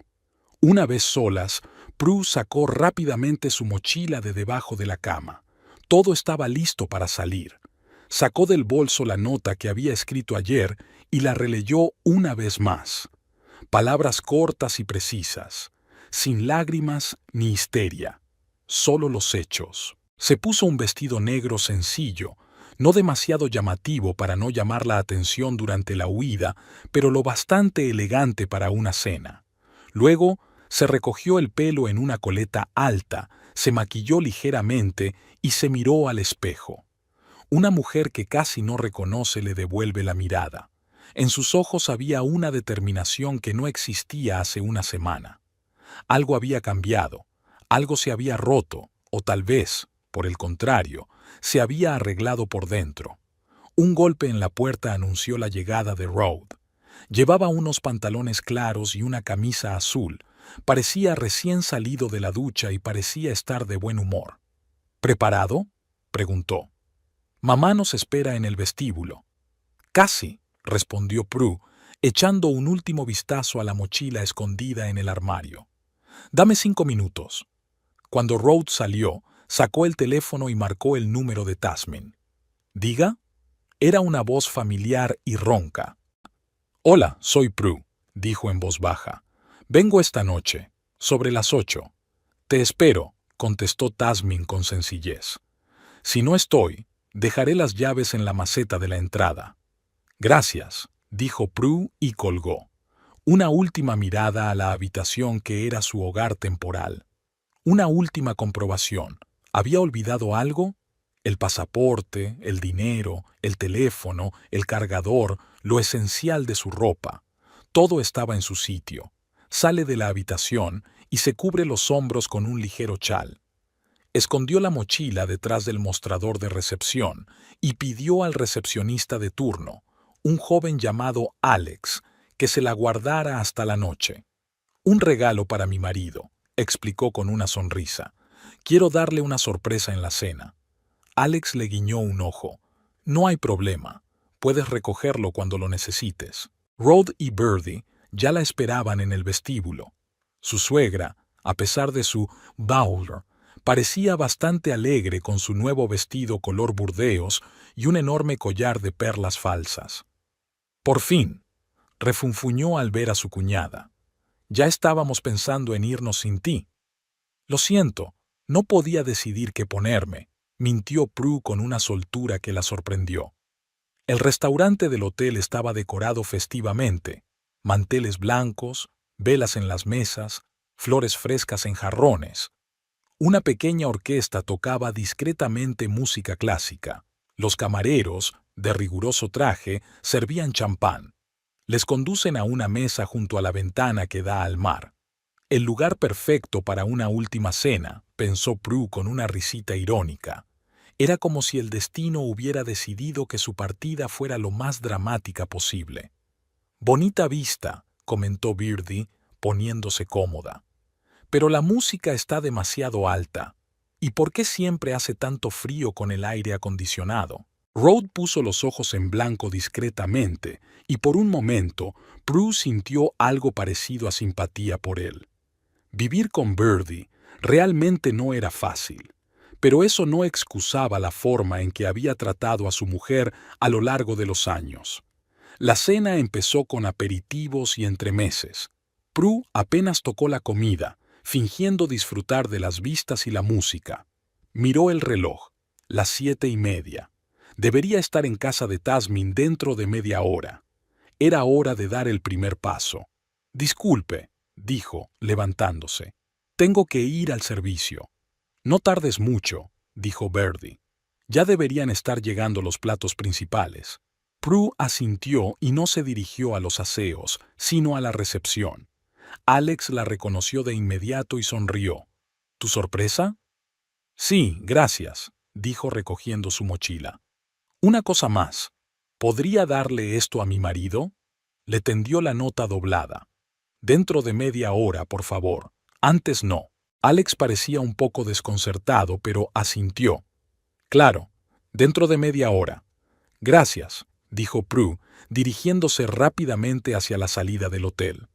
Una vez solas, Prue sacó rápidamente su mochila de debajo de la cama. Todo estaba listo para salir. Sacó del bolso la nota que había escrito ayer y la releyó una vez más. Palabras cortas y precisas, sin lágrimas ni histeria, solo los hechos. Se puso un vestido negro sencillo, no demasiado llamativo para no llamar la atención durante la huida, pero lo bastante elegante para una cena. Luego se recogió el pelo en una coleta alta, se maquilló ligeramente y se miró al espejo. Una mujer que casi no reconoce le devuelve la mirada. En sus ojos había una determinación que no existía hace una semana. Algo había cambiado, algo se había roto, o tal vez, por el contrario, se había arreglado por dentro. Un golpe en la puerta anunció la llegada de Rhoda. Llevaba unos pantalones claros y una camisa azul. Parecía recién salido de la ducha y parecía estar de buen humor. «¿Preparado?», preguntó. «Mamá nos espera en el vestíbulo». «Casi», respondió Prue, echando un último vistazo a la mochila escondida en el armario. «Dame 5 minutos». Cuando Rhodes salió, sacó el teléfono y marcó el número de Tasmin. «¿Diga?» Era una voz familiar y ronca. «Hola, soy Prue», dijo en voz baja. «Vengo esta noche, sobre las 8. «Te espero», contestó Tasmin con sencillez. «Si no estoy, dejaré las llaves en la maceta de la entrada». «Gracias», dijo Prue y colgó. Una última mirada a la habitación que era su hogar temporal. Una última comprobación. ¿Había olvidado algo? El pasaporte, el dinero, el teléfono, el cargador, lo esencial de su ropa. Todo estaba en su sitio. Sale de la habitación y se cubre los hombros con un ligero chal. Escondió la mochila detrás del mostrador de recepción y pidió al recepcionista de turno, un joven llamado Alex, que se la guardara hasta la noche. «Un regalo para mi marido», explicó con una sonrisa. «Quiero darle una sorpresa en la cena». Alex le guiñó un ojo. «No hay problema. Puedes recogerlo cuando lo necesites». Rhodes y Birdie ya la esperaban en el vestíbulo. Su suegra, a pesar de su bowler, parecía bastante alegre con su nuevo vestido color burdeos y un enorme collar de perlas falsas. «Por fin», refunfuñó al ver a su cuñada. «Ya estábamos pensando en irnos sin ti». «Lo siento, no podía decidir qué ponerme», mintió Prue con una soltura que la sorprendió. El restaurante del hotel estaba decorado festivamente, manteles blancos, velas en las mesas, flores frescas en jarrones. Una pequeña orquesta tocaba discretamente música clásica. Los camareros, de riguroso traje, servían champán. Les conducen a una mesa junto a la ventana que da al mar. El lugar perfecto para una última cena, pensó Prue con una risita irónica. Era como si el destino hubiera decidido que su partida fuera lo más dramática posible. «Bonita vista», comentó Birdie, poniéndose cómoda. «Pero la música está demasiado alta. ¿Y por qué siempre hace tanto frío con el aire acondicionado?» Rhodes puso los ojos en blanco discretamente y por un momento Prue sintió algo parecido a simpatía por él. Vivir con Birdie realmente no era fácil, pero eso no excusaba la forma en que había tratado a su mujer a lo largo de los años. La cena empezó con aperitivos y entremeses. Prue apenas tocó la comida, fingiendo disfrutar de las vistas y la música. Miró el reloj, las 7:30. Debería estar en casa de Tasmin dentro de media hora. Era hora de dar el primer paso. «Disculpe», dijo, levantándose. «Tengo que ir al servicio». «No tardes mucho», dijo Birdie. «Ya deberían estar llegando los platos principales». Prue asintió y no se dirigió a los aseos, sino a la recepción. Alex la reconoció de inmediato y sonrió. «¿Tu sorpresa?» «Sí, gracias», dijo recogiendo su mochila. «Una cosa más. ¿Podría darle esto a mi marido?» Le tendió la nota doblada. «Dentro de media hora, por favor. Antes no». Alex parecía un poco desconcertado, pero asintió. «Claro, dentro de media hora». «Gracias», dijo Prue, dirigiéndose rápidamente hacia la salida del hotel.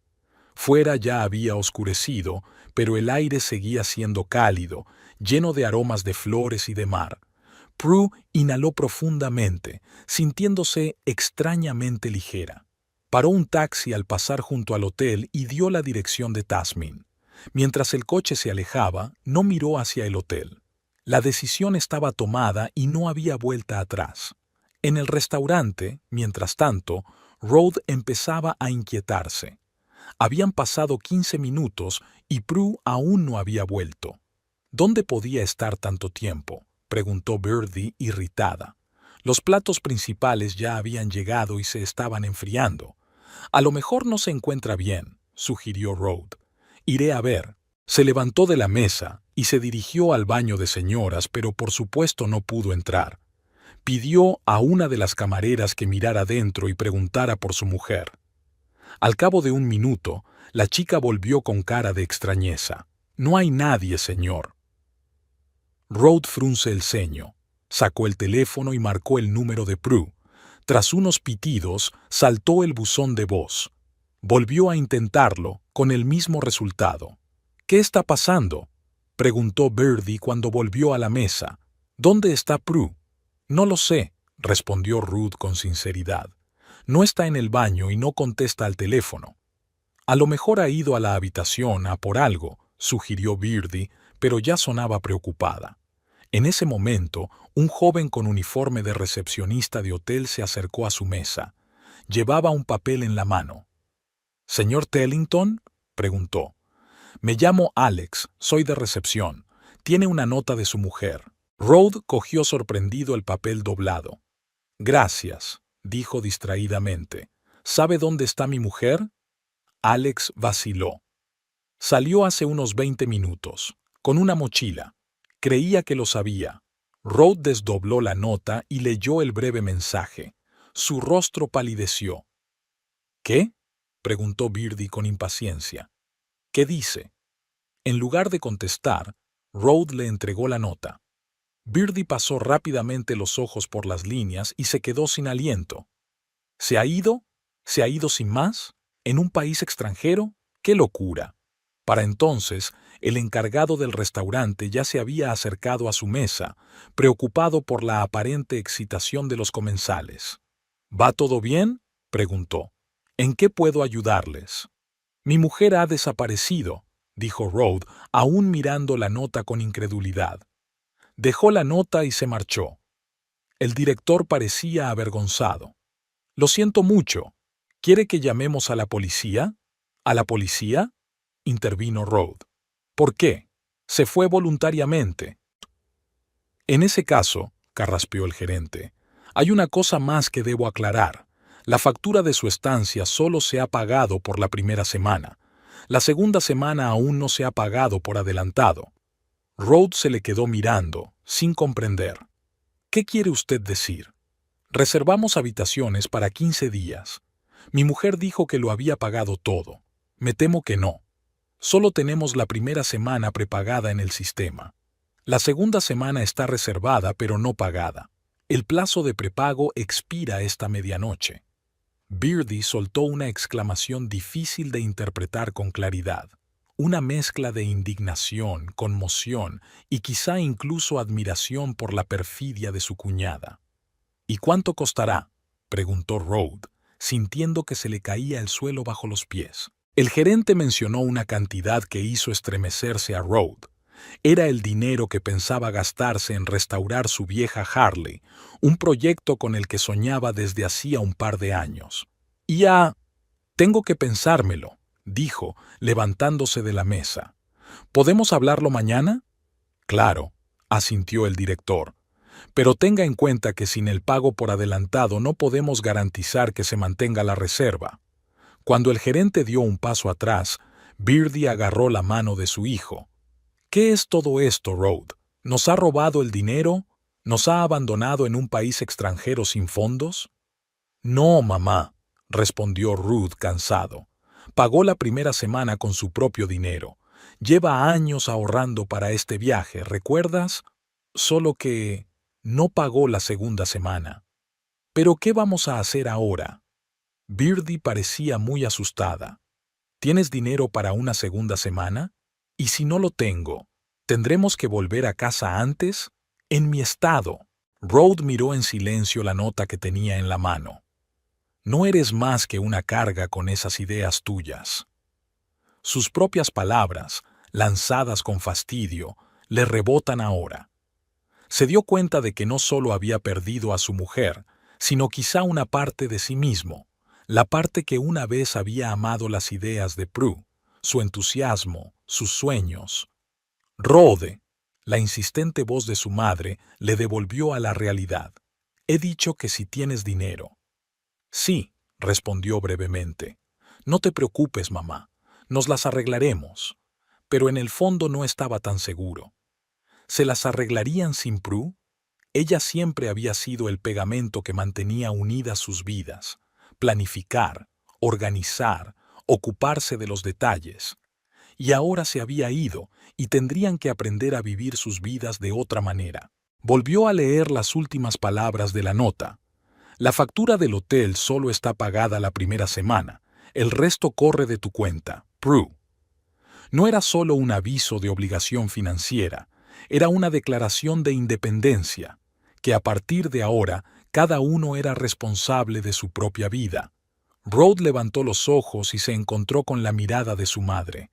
Fuera ya había oscurecido, pero el aire seguía siendo cálido, lleno de aromas de flores y de mar. Prue inhaló profundamente, sintiéndose extrañamente ligera. Paró un taxi al pasar junto al hotel y dio la dirección de Tasmin. Mientras el coche se alejaba, no miró hacia el hotel. La decisión estaba tomada y no había vuelta atrás. En el restaurante, mientras tanto, Rhodes empezaba a inquietarse. Habían pasado 15 minutos y Prue aún no había vuelto. ¿Dónde podía estar tanto tiempo?, preguntó Birdie irritada. Los platos principales ya habían llegado y se estaban enfriando. «A lo mejor no se encuentra bien», sugirió Rhodes. «Iré a ver». Se levantó de la mesa y se dirigió al baño de señoras, pero por supuesto no pudo entrar. Pidió a una de las camareras que mirara dentro y preguntara por su mujer. Al cabo de un minuto, la chica volvió con cara de extrañeza. «No hay nadie, señor». Rhodes frunce el ceño. Sacó el teléfono y marcó el número de Prue. Tras unos pitidos, saltó el buzón de voz. Volvió a intentarlo, con el mismo resultado. «¿Qué está pasando?», preguntó Birdie cuando volvió a la mesa. «¿Dónde está Prue?». «No lo sé», respondió Ruth con sinceridad. «No está en el baño y no contesta al teléfono». «A lo mejor ha ido a la habitación a por algo», sugirió Birdie, pero ya sonaba preocupada. En ese momento, un joven con uniforme de recepcionista de hotel se acercó a su mesa. Llevaba un papel en la mano. «¿Señor Tellington?», preguntó. «Me llamo Alex, soy de recepción. Tiene una nota de su mujer». Rhoda cogió sorprendido el papel doblado. «Gracias», dijo distraídamente. «¿Sabe dónde está mi mujer?». Alex vaciló. «Salió hace unos 20 minutos, con una mochila. Creía que lo sabía». Rhoda desdobló la nota y leyó el breve mensaje. Su rostro palideció. «¿Qué?», preguntó Birdie con impaciencia. «¿Qué dice?». En lugar de contestar, Rhoda le entregó la nota. Birdie pasó rápidamente los ojos por las líneas y se quedó sin aliento. «¿Se ha ido? ¿Se ha ido sin más? ¿En un país extranjero? ¡Qué locura!». Para entonces, el encargado del restaurante ya se había acercado a su mesa, preocupado por la aparente excitación de los comensales. «¿Va todo bien?», preguntó. «¿En qué puedo ayudarles?». «Mi mujer ha desaparecido», dijo Rhoda, aún mirando la nota con incredulidad. Dejó la nota y se marchó. El director parecía avergonzado. «Lo siento mucho. ¿Quiere que llamemos a la policía?». «¿A la policía?», intervino Rhoda. «¿Por qué? Se fue voluntariamente». «En ese caso», carraspeó el gerente, «hay una cosa más que debo aclarar. La factura de su estancia solo se ha pagado por la primera semana. La segunda semana aún no se ha pagado por adelantado». Rhoda se le quedó mirando, sin comprender. «¿Qué quiere usted decir?». «Reservamos habitaciones para 15 días. Mi mujer dijo que lo había pagado todo. Me temo que no. Solo tenemos la primera semana prepagada en el sistema. La segunda semana está reservada pero no pagada. El plazo de prepago expira esta medianoche». Birdie soltó una exclamación difícil de interpretar con claridad. Una mezcla de indignación, conmoción y quizá incluso admiración por la perfidia de su cuñada. «¿Y cuánto costará?», preguntó Rhoda, sintiendo que se le caía el suelo bajo los pies. El gerente mencionó una cantidad que hizo estremecerse a Rhoda. Era el dinero que pensaba gastarse en restaurar su vieja Harley, un proyecto con el que soñaba desde hacía un par de años. «Tengo que pensármelo», dijo, levantándose de la mesa. «¿Podemos hablarlo mañana?». «Claro», asintió el director. «Pero tenga en cuenta que sin el pago por adelantado no podemos garantizar que se mantenga la reserva». Cuando el gerente dio un paso atrás, Birdie agarró la mano de su hijo. «¿Qué es todo esto, Rhoda? ¿Nos ha robado el dinero? ¿Nos ha abandonado en un país extranjero sin fondos?». «No, mamá», respondió Ruth cansado. «Pagó la primera semana con su propio dinero. Lleva años ahorrando para este viaje, ¿recuerdas? Solo que no pagó la segunda semana». «¿Pero qué vamos a hacer ahora?». Birdie parecía muy asustada. «¿Tienes dinero para una segunda semana? ¿Y si no lo tengo? ¿Tendremos que volver a casa antes? En mi estado». Rhoda miró en silencio la nota que tenía en la mano. «No eres más que una carga con esas ideas tuyas». Sus propias palabras, lanzadas con fastidio, le rebotan ahora. Se dio cuenta de que no solo había perdido a su mujer, sino quizá una parte de sí mismo, la parte que una vez había amado las ideas de Prue, su entusiasmo, sus sueños. «Rhoda», la insistente voz de su madre le devolvió a la realidad. «He dicho que si tienes dinero». «Sí», respondió brevemente. «No te preocupes, mamá. Nos las arreglaremos». Pero en el fondo no estaba tan seguro. ¿Se las arreglarían sin Prue? Ella siempre había sido el pegamento que mantenía unidas sus vidas. Planificar, organizar, ocuparse de los detalles. Y ahora se había ido y tendrían que aprender a vivir sus vidas de otra manera. Volvió a leer las últimas palabras de la nota. La factura del hotel solo está pagada la primera semana. El resto corre de tu cuenta, Prue. No era solo un aviso de obligación financiera, era una declaración de independencia, que a partir de ahora cada uno era responsable de su propia vida. Rhoda levantó los ojos y se encontró con la mirada de su madre.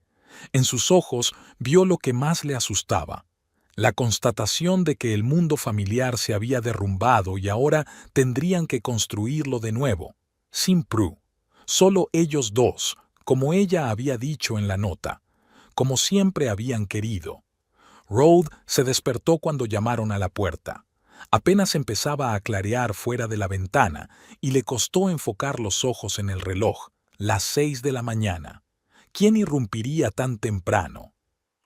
En sus ojos vio lo que más le asustaba, la constatación de que el mundo familiar se había derrumbado y ahora tendrían que construirlo de nuevo, sin Prue, solo ellos dos, como ella había dicho en la nota, como siempre habían querido. Rhoda se despertó cuando llamaron a la puerta. Apenas empezaba a clarear fuera de la ventana y le costó enfocar los ojos en el reloj, las 6 de la mañana. ¿Quién irrumpiría tan temprano?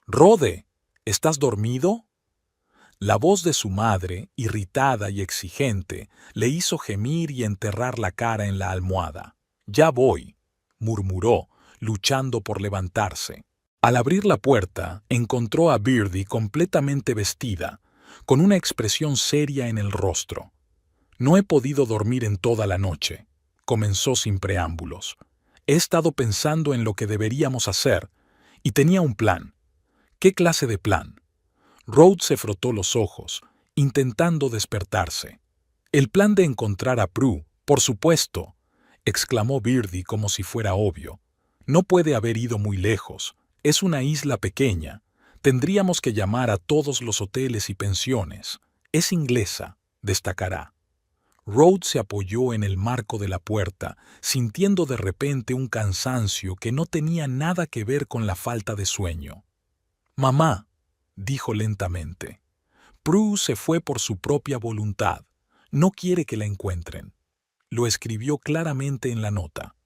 «Rode, ¿estás dormido?» La voz de su madre, irritada y exigente, le hizo gemir y enterrar la cara en la almohada. «Ya voy», murmuró, luchando por levantarse. Al abrir la puerta, encontró a Birdie completamente vestida, con una expresión seria en el rostro. «No he podido dormir en toda la noche», comenzó sin preámbulos. «He estado pensando en lo que deberíamos hacer, y tenía un plan». «¿Qué clase de plan?» Rhoda se frotó los ojos, intentando despertarse. «El plan de encontrar a Prue, por supuesto», exclamó Birdie como si fuera obvio. «No puede haber ido muy lejos. Es una isla pequeña. Tendríamos que llamar a todos los hoteles y pensiones. Es inglesa, destacará». Rhoda se apoyó en el marco de la puerta, sintiendo de repente un cansancio que no tenía nada que ver con la falta de sueño. «Mamá», dijo lentamente, «Prue se fue por su propia voluntad. No quiere que la encuentren». Lo escribió claramente en la nota.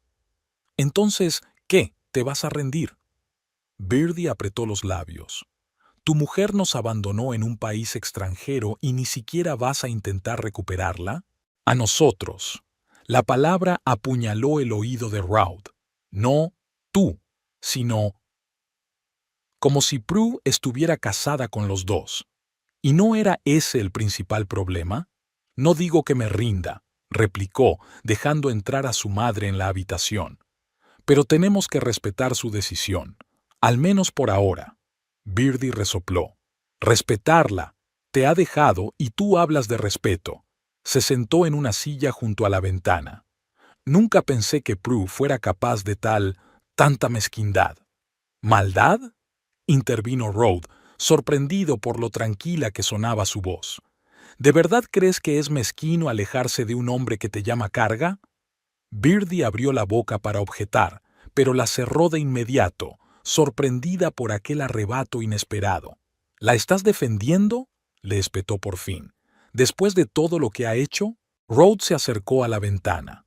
«Entonces, ¿qué? ¿Te vas a rendir?» Birdie apretó los labios. «¿Tu mujer nos abandonó en un país extranjero y ni siquiera vas a intentar recuperarla?» «A nosotros». La palabra apuñaló el oído de Rhoda. «No tú, sino...» Como si Prue estuviera casada con los dos. ¿Y no era ese el principal problema? «No digo que me rinda», replicó, dejando entrar a su madre en la habitación. «Pero tenemos que respetar su decisión, al menos por ahora». Birdie resopló. «Respetarla. Te ha dejado y tú hablas de respeto». Se sentó en una silla junto a la ventana. «Nunca pensé que Prue fuera capaz de tanta mezquindad». «¿Maldad?», intervino Rhoda, sorprendido por lo tranquila que sonaba su voz. «¿De verdad crees que es mezquino alejarse de un hombre que te llama carga?» Birdie abrió la boca para objetar, pero la cerró de inmediato, sorprendida por aquel arrebato inesperado. «¿La estás defendiendo?», le espetó por fin. «¿Después de todo lo que ha hecho?». Rhoda se acercó a la ventana.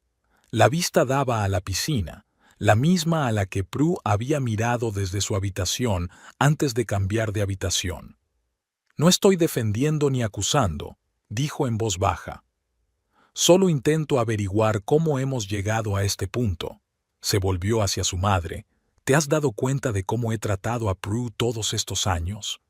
La vista daba a la piscina, la misma a la que Prue había mirado desde su habitación antes de cambiar de habitación. «No estoy defendiendo ni acusando», dijo en voz baja. «Solo intento averiguar cómo hemos llegado a este punto». Se volvió hacia su madre. «¿Te has dado cuenta de cómo he tratado a Prue todos estos años?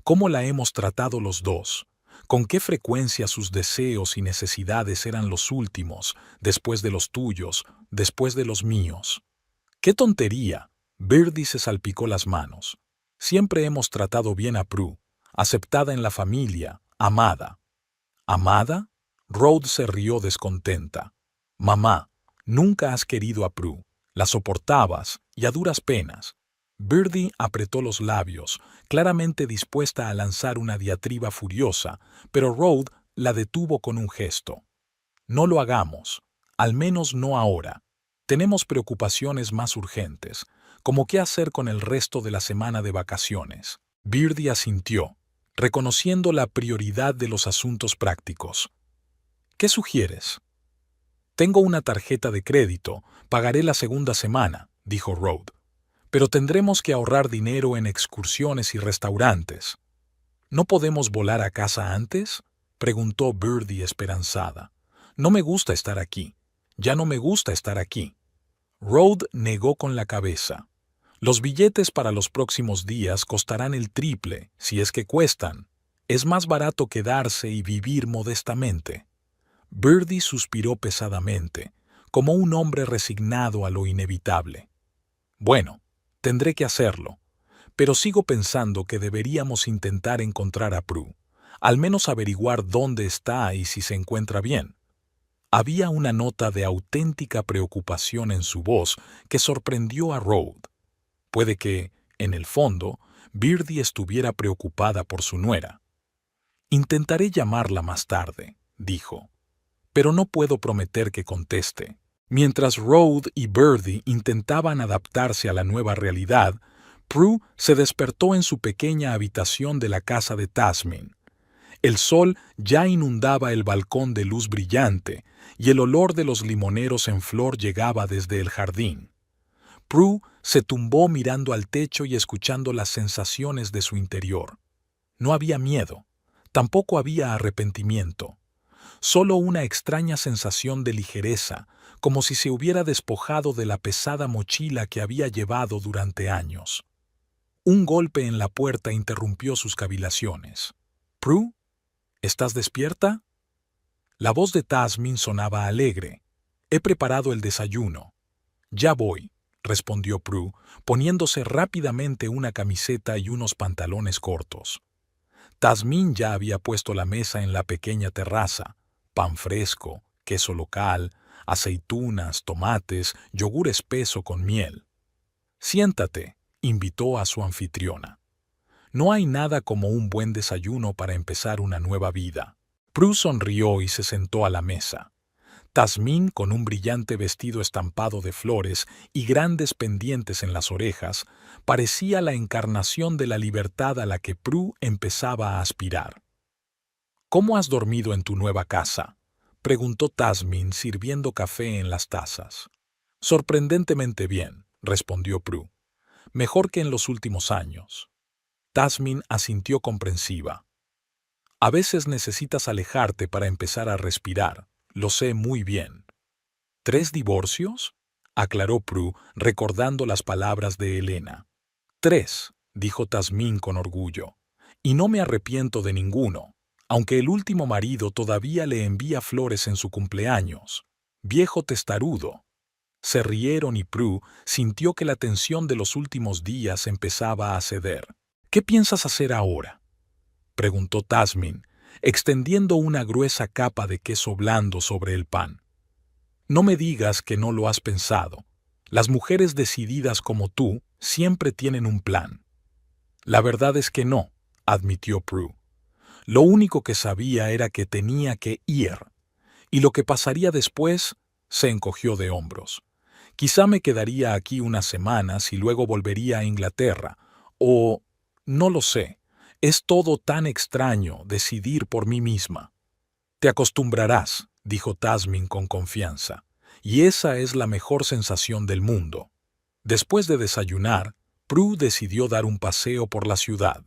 ¿Cómo la hemos tratado los dos? ¿Con qué frecuencia sus deseos y necesidades eran los últimos, después de los tuyos, después de los míos?» «¡Qué tontería!», Birdie se salpicó las manos. «Siempre hemos tratado bien a Prue, aceptada en la familia, amada». «¿Amada?», Rhoda se rió descontenta. «Mamá, nunca has querido a Prue, la soportabas, y a duras penas». Birdie apretó los labios, claramente dispuesta a lanzar una diatriba furiosa, pero Rhoda la detuvo con un gesto. «No lo hagamos, al menos no ahora. Tenemos preocupaciones más urgentes, como qué hacer con el resto de la semana de vacaciones». Birdie asintió, reconociendo la prioridad de los asuntos prácticos. «¿Qué sugieres?» «Tengo una tarjeta de crédito, pagaré la segunda semana», dijo Rhoda. «Pero tendremos que ahorrar dinero en excursiones y restaurantes». «¿No podemos volar a casa antes?», preguntó Birdie esperanzada. «No me gusta estar aquí. Ya no me gusta estar aquí». Rhoda negó con la cabeza. «Los billetes para los próximos días costarán el triple, si es que cuestan. Es más barato quedarse y vivir modestamente». Birdie suspiró pesadamente, como un hombre resignado a lo inevitable. Bueno, tendré que hacerlo, pero sigo pensando que deberíamos intentar encontrar a Prue, al menos averiguar dónde está y si se encuentra bien. Había una nota de auténtica preocupación en su voz que sorprendió a Rhoda. Puede que, en el fondo, Birdie estuviera preocupada por su nuera. Intentaré llamarla más tarde, dijo, pero no puedo prometer que conteste. Mientras Rhoda y Birdie intentaban adaptarse a la nueva realidad, Prue se despertó en su pequeña habitación de la casa de Tasmin. El sol ya inundaba el balcón de luz brillante y el olor de los limoneros en flor llegaba desde el jardín. Prue se tumbó mirando al techo y escuchando las sensaciones de su interior. No había miedo, tampoco había arrepentimiento, solo una extraña sensación de ligereza, como si se hubiera despojado de la pesada mochila que había llevado durante años. Un golpe en la puerta interrumpió sus cavilaciones. «¿Prue? ¿Estás despierta?» La voz de Tasmin sonaba alegre. «He preparado el desayuno». «Ya voy», respondió Prue, poniéndose rápidamente una camiseta y unos pantalones cortos. Tasmin ya había puesto la mesa en la pequeña terraza: pan fresco, queso local, aceitunas, tomates, yogur espeso con miel. «Siéntate», invitó a su anfitriona. No hay nada como un buen desayuno para empezar una nueva vida. Prue sonrió y se sentó a la mesa. Tasmin, con un brillante vestido estampado de flores y grandes pendientes en las orejas, parecía la encarnación de la libertad a la que Prue empezaba a aspirar. «¿Cómo has dormido en tu nueva casa?», preguntó Tasmin sirviendo café en las tazas. «Sorprendentemente bien», respondió Prue. «Mejor que en los últimos años». Tasmin asintió comprensiva. «A veces necesitas alejarte para empezar a respirar, lo sé muy bien». «¿3 divorcios?», aclaró Prue, recordando las palabras de Helena. «3», dijo Tasmin con orgullo, «y no me arrepiento de ninguno, aunque el último marido todavía le envía flores en su cumpleaños. Viejo testarudo». Se rieron y Prue sintió que la tensión de los últimos días empezaba a ceder. «¿Qué piensas hacer ahora?», preguntó Tasmin, extendiendo una gruesa capa de queso blando sobre el pan. «No me digas que no lo has pensado. Las mujeres decididas como tú siempre tienen un plan». «La verdad es que no», admitió Prue. «Lo único que sabía era que tenía que ir. Y lo que pasaría después», se encogió de hombros. «Quizá me quedaría aquí unas semanas y luego volvería a Inglaterra. O... no lo sé. Es todo tan extraño decidir por mí misma». «Te acostumbrarás», dijo Tasmin con confianza, «y esa es la mejor sensación del mundo». Después de desayunar, Prue decidió dar un paseo por la ciudad.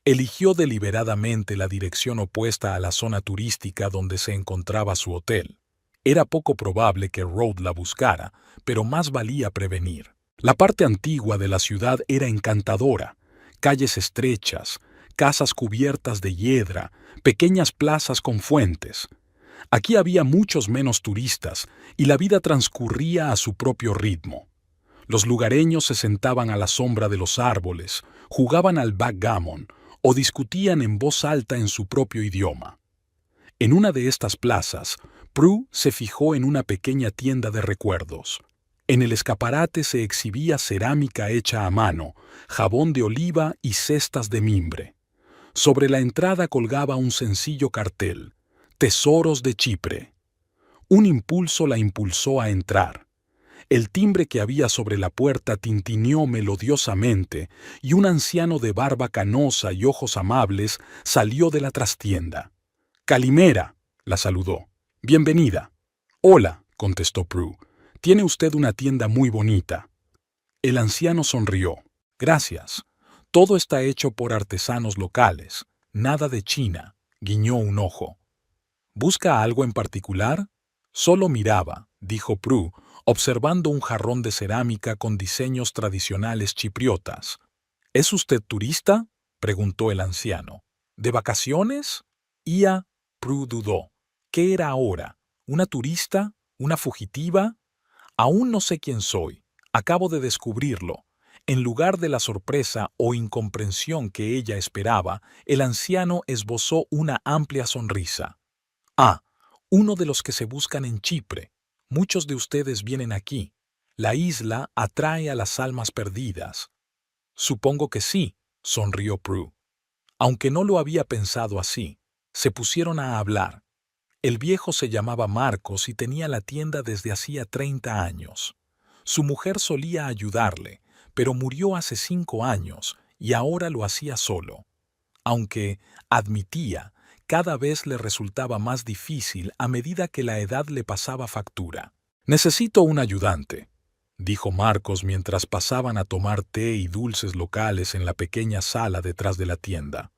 Eligió deliberadamente la dirección opuesta a la zona turística donde se encontraba su hotel. Era poco probable que Rhoda la buscara, pero más valía prevenir. La parte antigua de la ciudad era encantadora: calles estrechas, casas cubiertas de hiedra, pequeñas plazas con fuentes. Aquí había muchos menos turistas y la vida transcurría a su propio ritmo. Los lugareños se sentaban a la sombra de los árboles, jugaban al backgammon o discutían en voz alta en su propio idioma. En una de estas plazas, Prue se fijó en una pequeña tienda de recuerdos. En el escaparate se exhibía cerámica hecha a mano, jabón de oliva y cestas de mimbre. Sobre la entrada colgaba un sencillo cartel: «Tesoros de Chipre». Un impulso la impulsó a entrar. El timbre que había sobre la puerta tintineó melodiosamente y un anciano de barba canosa y ojos amables salió de la trastienda. «Calimera», la saludó. «Bienvenida». «Hola», contestó Prue. «Tiene usted una tienda muy bonita». El anciano sonrió. «Gracias. Todo está hecho por artesanos locales. Nada de China», guiñó un ojo. «¿Busca algo en particular?» «Solo miraba», dijo Prue, observando un jarrón de cerámica con diseños tradicionales chipriotas. «¿Es usted turista?», preguntó el anciano. «¿De vacaciones?» Prue dudó. ¿Qué era ahora? ¿Una turista? ¿Una fugitiva? Aún no sé quién soy. Acabo de descubrirlo. En lugar de la sorpresa o incomprensión que ella esperaba, el anciano esbozó una amplia sonrisa. Ah, uno de los que se buscan en Chipre. Muchos de ustedes vienen aquí. La isla atrae a las almas perdidas. Supongo que sí, sonrió Prue. Aunque no lo había pensado así, se pusieron a hablar. El viejo se llamaba Marcos y tenía la tienda desde hacía 30 años. Su mujer solía ayudarle, pero murió hace 5 años y ahora lo hacía solo. Aunque, admitía, cada vez le resultaba más difícil a medida que la edad le pasaba factura. Necesito un ayudante, dijo Marcos mientras pasaban a tomar té y dulces locales en la pequeña sala detrás de la tienda.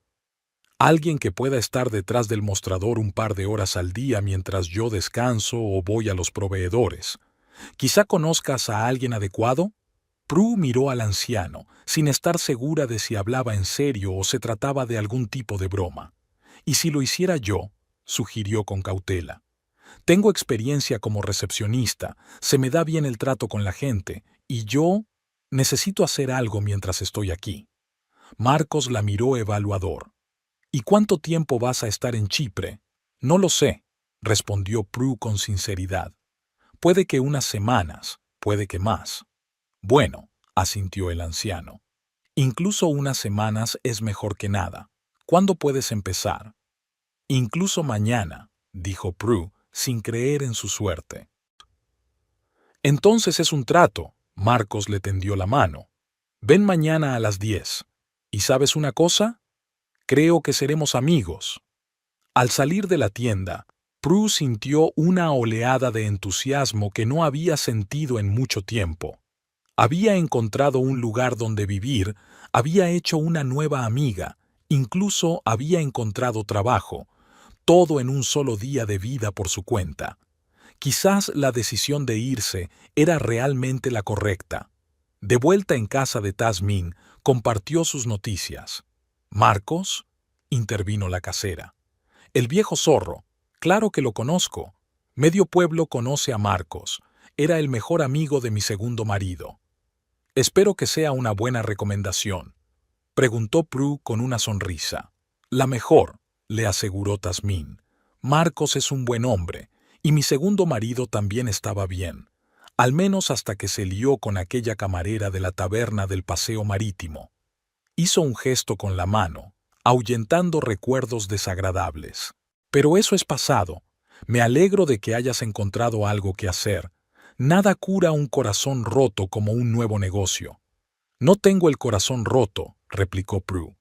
Alguien que pueda estar detrás del mostrador un par de horas al día mientras yo descanso o voy a los proveedores. ¿Quizá conozcas a alguien adecuado? Prue miró al anciano, sin estar segura de si hablaba en serio o se trataba de algún tipo de broma. ¿Y si lo hiciera yo? Sugirió con cautela. Tengo experiencia como recepcionista, se me da bien el trato con la gente, y yo necesito hacer algo mientras estoy aquí. Marcos la miró evaluador. ¿Y cuánto tiempo vas a estar en Chipre? No lo sé, respondió Prue con sinceridad. Puede que unas semanas, puede que más. Bueno, asintió el anciano. Incluso unas semanas es mejor que nada. ¿Cuándo puedes empezar? Incluso mañana, dijo Prue, sin creer en su suerte. Entonces es un trato. Marcos le tendió la mano. Ven mañana a las 10. ¿Y sabes una cosa? Creo que seremos amigos. Al salir de la tienda, Prue sintió una oleada de entusiasmo que no había sentido en mucho tiempo. Había encontrado un lugar donde vivir, había hecho una nueva amiga, incluso había encontrado trabajo, todo en un solo día de vida por su cuenta. Quizás la decisión de irse era realmente la correcta. De vuelta en casa de Tasmin, compartió sus noticias. ¿Marcos? Intervino la casera. El viejo zorro. Claro que lo conozco. Medio pueblo conoce a Marcos. Era el mejor amigo de mi segundo marido. Espero que sea una buena recomendación. Preguntó Prue con una sonrisa. La mejor, le aseguró Tasmin. Marcos es un buen hombre, y mi segundo marido también estaba bien. Al menos hasta que se lió con aquella camarera de la taberna del paseo marítimo. Hizo un gesto con la mano, ahuyentando recuerdos desagradables. Pero eso es pasado. Me alegro de que hayas encontrado algo que hacer. Nada cura un corazón roto como un nuevo negocio. No tengo el corazón roto, replicó Prue.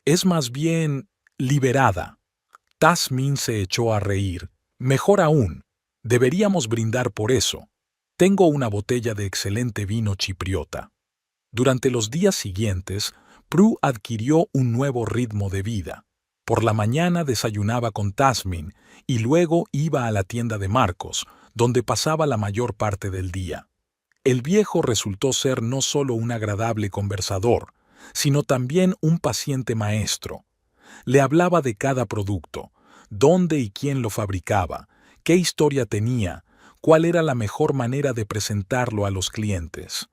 Es más bien liberada. Tasmin se echó a reír. Mejor aún, deberíamos brindar por eso. Tengo una botella de excelente vino chipriota. Durante los días siguientes, Prue adquirió un nuevo ritmo de vida. Por la mañana desayunaba con Tasmin y luego iba a la tienda de Marcos, donde pasaba la mayor parte del día. El viejo resultó ser no solo un agradable conversador, sino también un paciente maestro. Le hablaba de cada producto, dónde y quién lo fabricaba, qué historia tenía, cuál era la mejor manera de presentarlo a los clientes.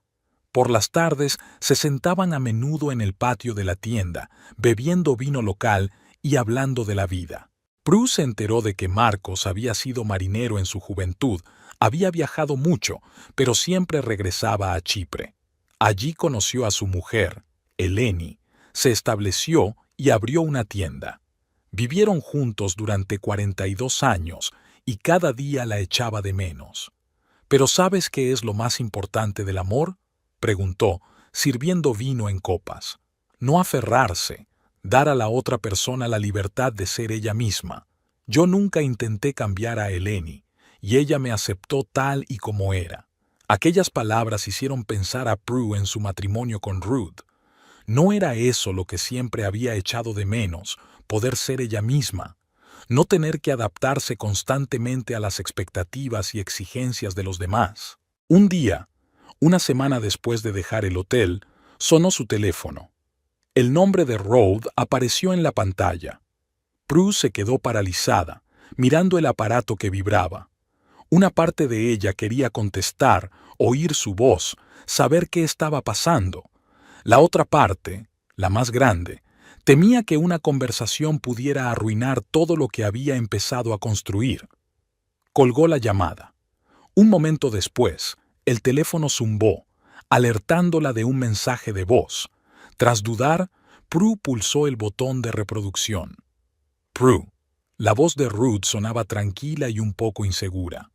Por las tardes se sentaban a menudo en el patio de la tienda, bebiendo vino local y hablando de la vida. Prue se enteró de que Marcos había sido marinero en su juventud, había viajado mucho, pero siempre regresaba a Chipre. Allí conoció a su mujer, Eleni, se estableció y abrió una tienda. Vivieron juntos durante 42 años y cada día la echaba de menos. ¿Pero sabes qué es lo más importante del amor?, preguntó, sirviendo vino en copas. No aferrarse, dar a la otra persona la libertad de ser ella misma. Yo nunca intenté cambiar a Eleni, y ella me aceptó tal y como era. Aquellas palabras hicieron pensar a Prue en su matrimonio con Ruth. ¿No era eso lo que siempre había echado de menos, poder ser ella misma? No tener que adaptarse constantemente a las expectativas y exigencias de los demás. Un día, una semana después de dejar el hotel, sonó su teléfono. El nombre de Ruth apareció en la pantalla. Prue se quedó paralizada, mirando el aparato que vibraba. Una parte de ella quería contestar, oír su voz, saber qué estaba pasando. La otra parte, la más grande, temía que una conversación pudiera arruinar todo lo que había empezado a construir. Colgó la llamada. Un momento después, el teléfono zumbó, alertándola de un mensaje de voz. Tras dudar, Prue pulsó el botón de reproducción. Prue. La voz de Ruth sonaba tranquila y un poco insegura.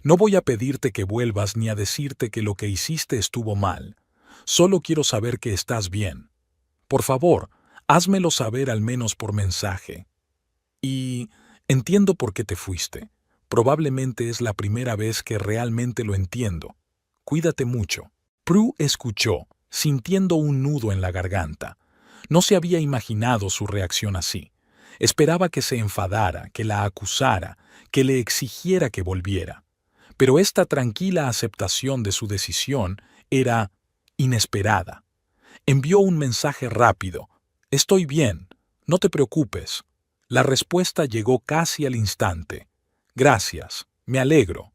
No voy a pedirte que vuelvas ni a decirte que lo que hiciste estuvo mal. Solo quiero saber que estás bien. Por favor, házmelo saber al menos por mensaje. Y entiendo por qué te fuiste. Probablemente es la primera vez que realmente lo entiendo. Cuídate mucho. Prue escuchó, sintiendo un nudo en la garganta. No se había imaginado su reacción así. Esperaba que se enfadara, que la acusara, que le exigiera que volviera. Pero esta tranquila aceptación de su decisión era inesperada. Envió un mensaje rápido. Estoy bien, no te preocupes. La respuesta llegó casi al instante. Gracias, me alegro.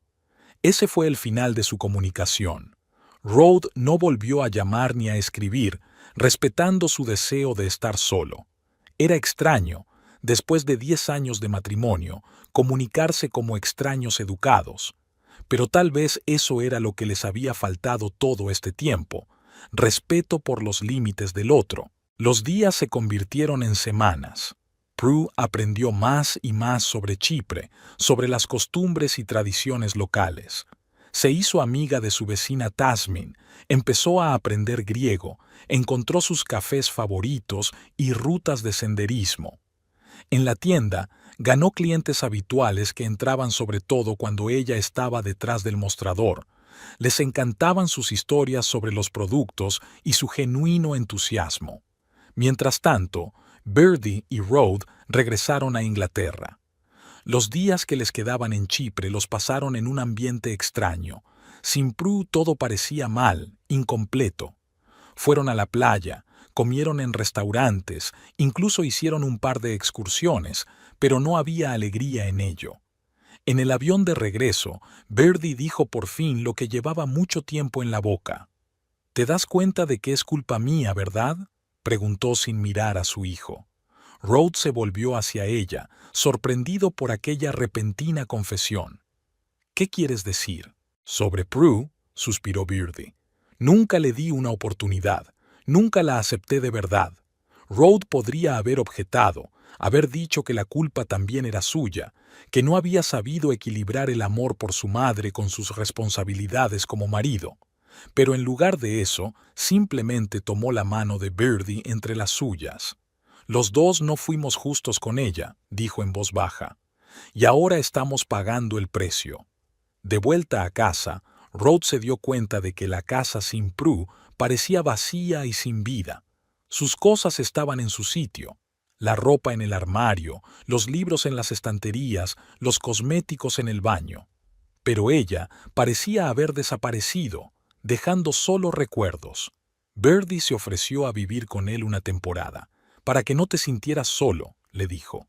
Ese fue el final de su comunicación. Rod no volvió a llamar ni a escribir, respetando su deseo de estar solo. Era extraño, después de 10 años de matrimonio, comunicarse como extraños educados. Pero tal vez eso era lo que les había faltado todo este tiempo, respeto por los límites del otro. Los días se convirtieron en semanas. Prue aprendió más y más sobre Chipre, sobre las costumbres y tradiciones locales. Se hizo amiga de su vecina Tasmin, empezó a aprender griego, encontró sus cafés favoritos y rutas de senderismo. En la tienda, ganó clientes habituales que entraban sobre todo cuando ella estaba detrás del mostrador. Les encantaban sus historias sobre los productos y su genuino entusiasmo. Mientras tanto, Birdie y Rod regresaron a Inglaterra. Los días que les quedaban en Chipre los pasaron en un ambiente extraño. Sin Prue todo parecía mal, incompleto. Fueron a la playa, comieron en restaurantes, incluso hicieron un par de excursiones, pero no había alegría en ello. En el avión de regreso, Birdie dijo por fin lo que llevaba mucho tiempo en la boca. «¿Te das cuenta de que es culpa mía, verdad?», preguntó sin mirar a su hijo. Rod se volvió hacia ella, sorprendido por aquella repentina confesión. «¿Qué quieres decir?». «Sobre Prue», suspiró Birdie. «Nunca le di una oportunidad, nunca la acepté de verdad. Rod podría haber objetado, haber dicho que la culpa también era suya, que no había sabido equilibrar el amor por su madre con sus responsabilidades como marido. Pero en lugar de eso, simplemente tomó la mano de Birdie entre las suyas. «Los dos no fuimos justos con ella», dijo en voz baja, «y ahora estamos pagando el precio». De vuelta a casa, Rod se dio cuenta de que la casa sin Prue parecía vacía y sin vida. Sus cosas estaban en su sitio. La ropa en el armario, los libros en las estanterías, los cosméticos en el baño. Pero ella parecía haber desaparecido, dejando solo recuerdos. Birdie se ofreció a vivir con él una temporada, para que no te sintieras solo, le dijo.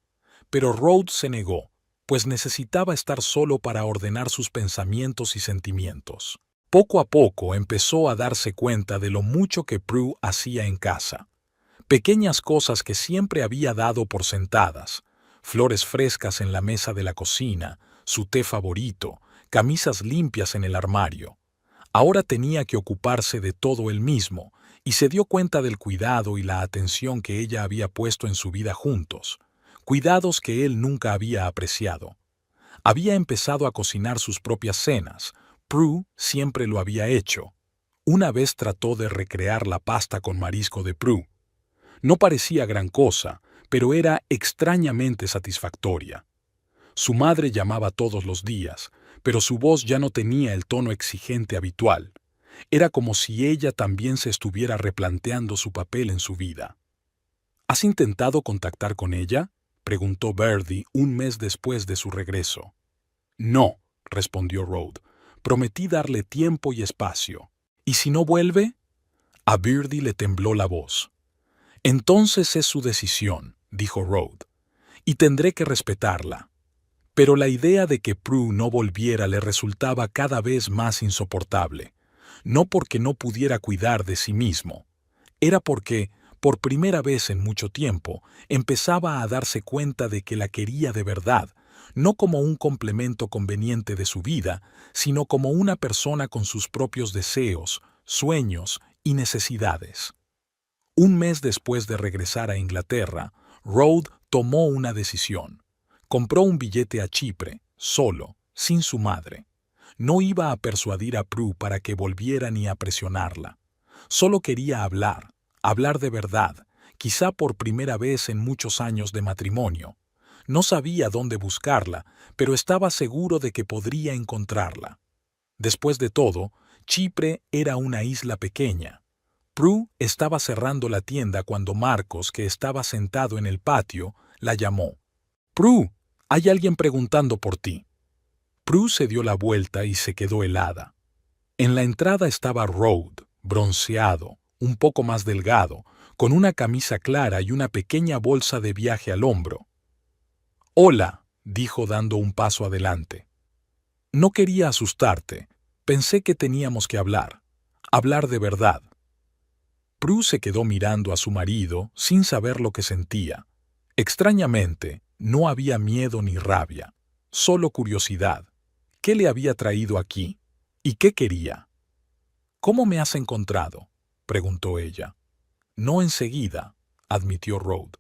Pero Rod se negó, pues necesitaba estar solo para ordenar sus pensamientos y sentimientos. Poco a poco empezó a darse cuenta de lo mucho que Prue hacía en casa. Pequeñas cosas que siempre había dado por sentadas, flores frescas en la mesa de la cocina, su té favorito, camisas limpias en el armario. Ahora tenía que ocuparse de todo él mismo, y se dio cuenta del cuidado y la atención que ella había puesto en su vida juntos, cuidados que él nunca había apreciado. Había empezado a cocinar sus propias cenas. Prue siempre lo había hecho. Una vez trató de recrear la pasta con marisco de Prue. No parecía gran cosa, pero era extrañamente satisfactoria. Su madre llamaba todos los días, pero su voz ya no tenía el tono exigente habitual. Era como si ella también se estuviera replanteando su papel en su vida. ¿Has intentado contactar con ella?, preguntó Birdie un mes después de su regreso. No, respondió Rod. Prometí darle tiempo y espacio. ¿Y si no vuelve? A Birdie le tembló la voz. Entonces es su decisión, dijo Rod, y tendré que respetarla. Pero la idea de que Prue no volviera le resultaba cada vez más insoportable. No porque no pudiera cuidar de sí mismo. Era porque, por primera vez en mucho tiempo, empezaba a darse cuenta de que la quería de verdad, no como un complemento conveniente de su vida, sino como una persona con sus propios deseos, sueños y necesidades. Un mes después de regresar a Inglaterra, Rhodes tomó una decisión. Compró un billete a Chipre, solo, sin su madre. No iba a persuadir a Prue para que volviera ni a presionarla. Solo quería hablar de verdad, quizá por primera vez en muchos años de matrimonio. No sabía dónde buscarla, pero estaba seguro de que podría encontrarla. Después de todo, Chipre era una isla pequeña. Prue estaba cerrando la tienda cuando Marcos, que estaba sentado en el patio, la llamó. «Prue, hay alguien preguntando por ti». Prue se dio la vuelta y se quedó helada. En la entrada estaba Rhodes, bronceado, un poco más delgado, con una camisa clara y una pequeña bolsa de viaje al hombro. «Hola», dijo dando un paso adelante. «No quería asustarte. Pensé que teníamos que hablar de verdad». Prue se quedó mirando a su marido sin saber lo que sentía. Extrañamente, no había miedo ni rabia, solo curiosidad. ¿Qué le había traído aquí? ¿Y qué quería? «¿Cómo me has encontrado?», preguntó ella. «No enseguida», admitió Rhodes.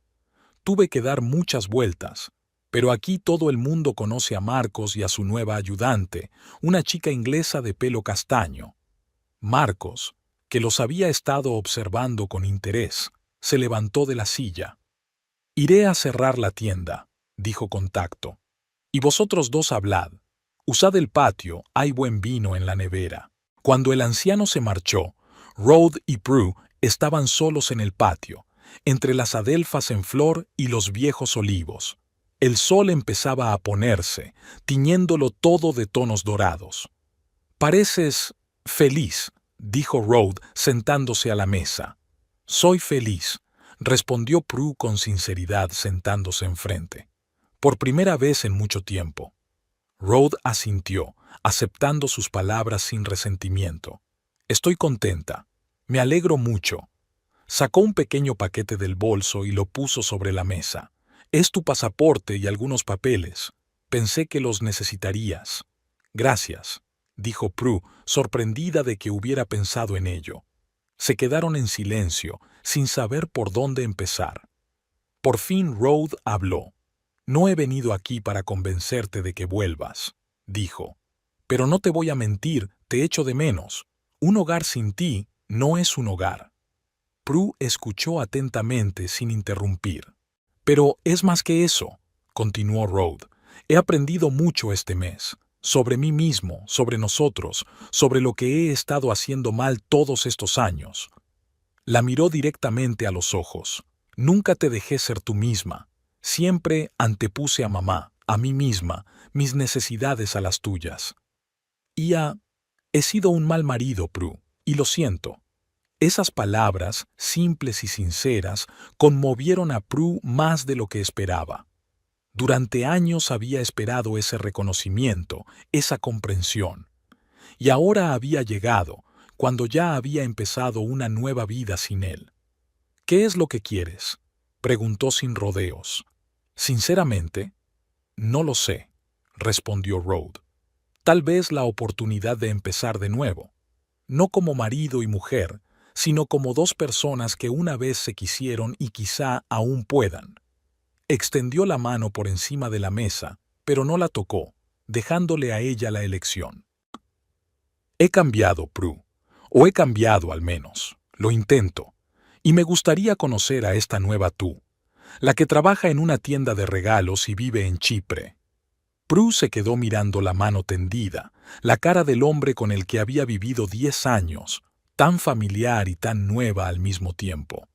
«Tuve que dar muchas vueltas, pero aquí todo el mundo conoce a Marcos y a su nueva ayudante, una chica inglesa de pelo castaño». Marcos, que los había estado observando con interés, se levantó de la silla. «Iré a cerrar la tienda», dijo con tacto. «Y vosotros dos hablad. Usad el patio, hay buen vino en la nevera». Cuando el anciano se marchó, Rhodes y Prue estaban solos en el patio, entre las adelfas en flor y los viejos olivos. El sol empezaba a ponerse, tiñéndolo todo de tonos dorados. «Pareces feliz», dijo Rhodes sentándose a la mesa. «Soy feliz», respondió Prue con sinceridad sentándose enfrente. «Por primera vez en mucho tiempo». Rhodes asintió, aceptando sus palabras sin resentimiento. «Estoy contenta. Me alegro mucho». Sacó un pequeño paquete del bolso y lo puso sobre la mesa. «Es tu pasaporte y algunos papeles. Pensé que los necesitarías». «Gracias», dijo Prue, sorprendida de que hubiera pensado en ello. Se quedaron en silencio, sin saber por dónde empezar. Por fin Rhodes habló. «No he venido aquí para convencerte de que vuelvas», dijo. «Pero no te voy a mentir, te echo de menos. Un hogar sin ti no es un hogar». Prue escuchó atentamente sin interrumpir. «Pero es más que eso», continuó Rhodes. «He aprendido mucho este mes. Sobre mí mismo, sobre nosotros, sobre lo que he estado haciendo mal todos estos años». La miró directamente a los ojos. «Nunca te dejé ser tú misma. Siempre antepuse a mamá, a mí misma, mis necesidades a las tuyas. He sido un mal marido, Prue, y lo siento». Esas palabras, simples y sinceras, conmovieron a Prue más de lo que esperaba. Durante años había esperado ese reconocimiento, esa comprensión. Y ahora había llegado, cuando ya había empezado una nueva vida sin él. «¿Qué es lo que quieres?», preguntó sin rodeos. «Sinceramente, no lo sé», respondió Rhodes. «Tal vez la oportunidad de empezar de nuevo. No como marido y mujer, sino como dos personas que una vez se quisieron y quizá aún puedan». Extendió la mano por encima de la mesa, pero no la tocó, dejándole a ella la elección. «He cambiado, Prue. O he cambiado al menos. Lo intento. Y me gustaría conocer a esta nueva tú, la que trabaja en una tienda de regalos y vive en Chipre». Prue se quedó mirando la mano tendida, la cara del hombre con el que había vivido 10 años, tan familiar y tan nueva al mismo tiempo.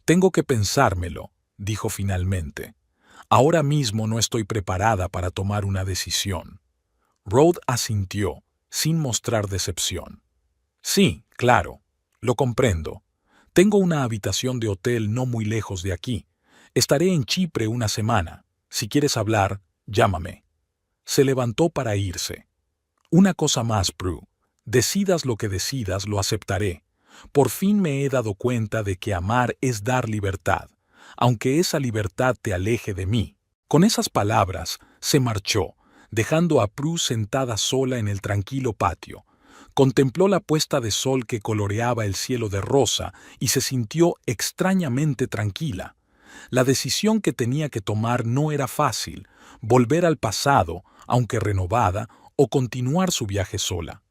«Tengo que pensármelo», dijo finalmente. «Ahora mismo no estoy preparada para tomar una decisión». Rhodes asintió, sin mostrar decepción. «Sí, claro, lo comprendo. Tengo una habitación de hotel no muy lejos de aquí. Estaré en Chipre una semana. Si quieres hablar, llámame». Se levantó para irse. Una cosa más, Prue. Decidas lo que decidas, lo aceptaré. Por fin me he dado cuenta de que amar es dar libertad, aunque esa libertad te aleje de mí. Con esas palabras, se marchó, dejando a Prue sentada sola en el tranquilo patio. Contempló la puesta de sol que coloreaba el cielo de rosa y se sintió extrañamente tranquila. La decisión que tenía que tomar no era fácil: volver al pasado, aunque renovada, o continuar su viaje sola.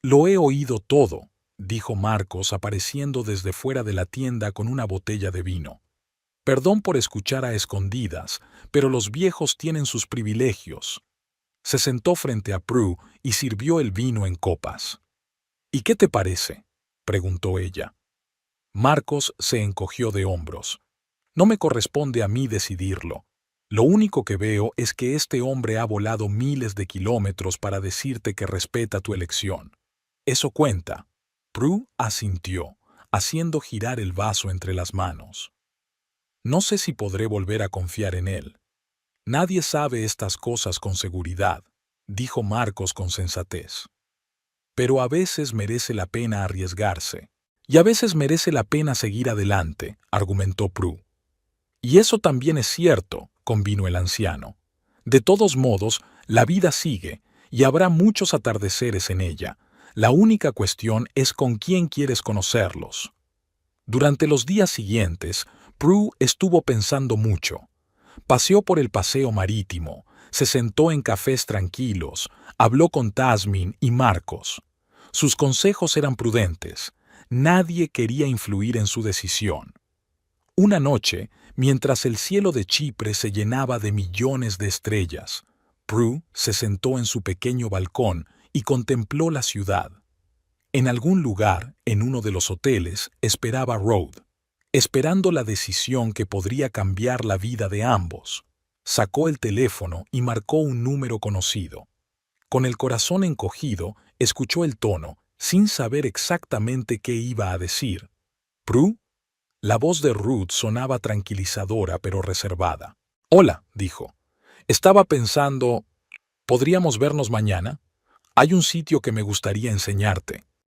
Lo he oído todo, dijo Marcos apareciendo desde fuera de la tienda con una botella de vino. Perdón por escuchar a escondidas, pero los viejos tienen sus privilegios. Se sentó frente a Prue y sirvió el vino en copas. ¿Y qué te parece?, preguntó ella. Marcos se encogió de hombros. No me corresponde a mí decidirlo. Lo único que veo es que este hombre ha volado miles de kilómetros para decirte que respeta tu elección. Eso cuenta. Prue asintió, haciendo girar el vaso entre las manos. No sé si podré volver a confiar en él. Nadie sabe estas cosas con seguridad, dijo Marcos con sensatez. Pero a veces merece la pena arriesgarse. Y a veces merece la pena seguir adelante, argumentó Prue. Y eso también es cierto, convino el anciano. De todos modos, la vida sigue, y habrá muchos atardeceres en ella. La única cuestión es con quién quieres conocerlos. Durante los días siguientes, Prue estuvo pensando mucho. Paseó por el paseo marítimo, se sentó en cafés tranquilos, habló con Tasmin y Marcos. Sus consejos eran prudentes. Nadie quería influir en su decisión. Una noche, mientras el cielo de Chipre se llenaba de millones de estrellas, Prue se sentó en su pequeño balcón y contempló la ciudad. En algún lugar, en uno de los hoteles, esperaba Rode, esperando la decisión que podría cambiar la vida de ambos. Sacó el teléfono y marcó un número conocido. Con el corazón encogido, escuchó el tono, sin saber exactamente qué iba a decir. «¿Prue?» La voz de Ruth sonaba tranquilizadora pero reservada. «Hola», dijo. «Estaba pensando, ¿podríamos vernos mañana? Hay un sitio que me gustaría enseñarte».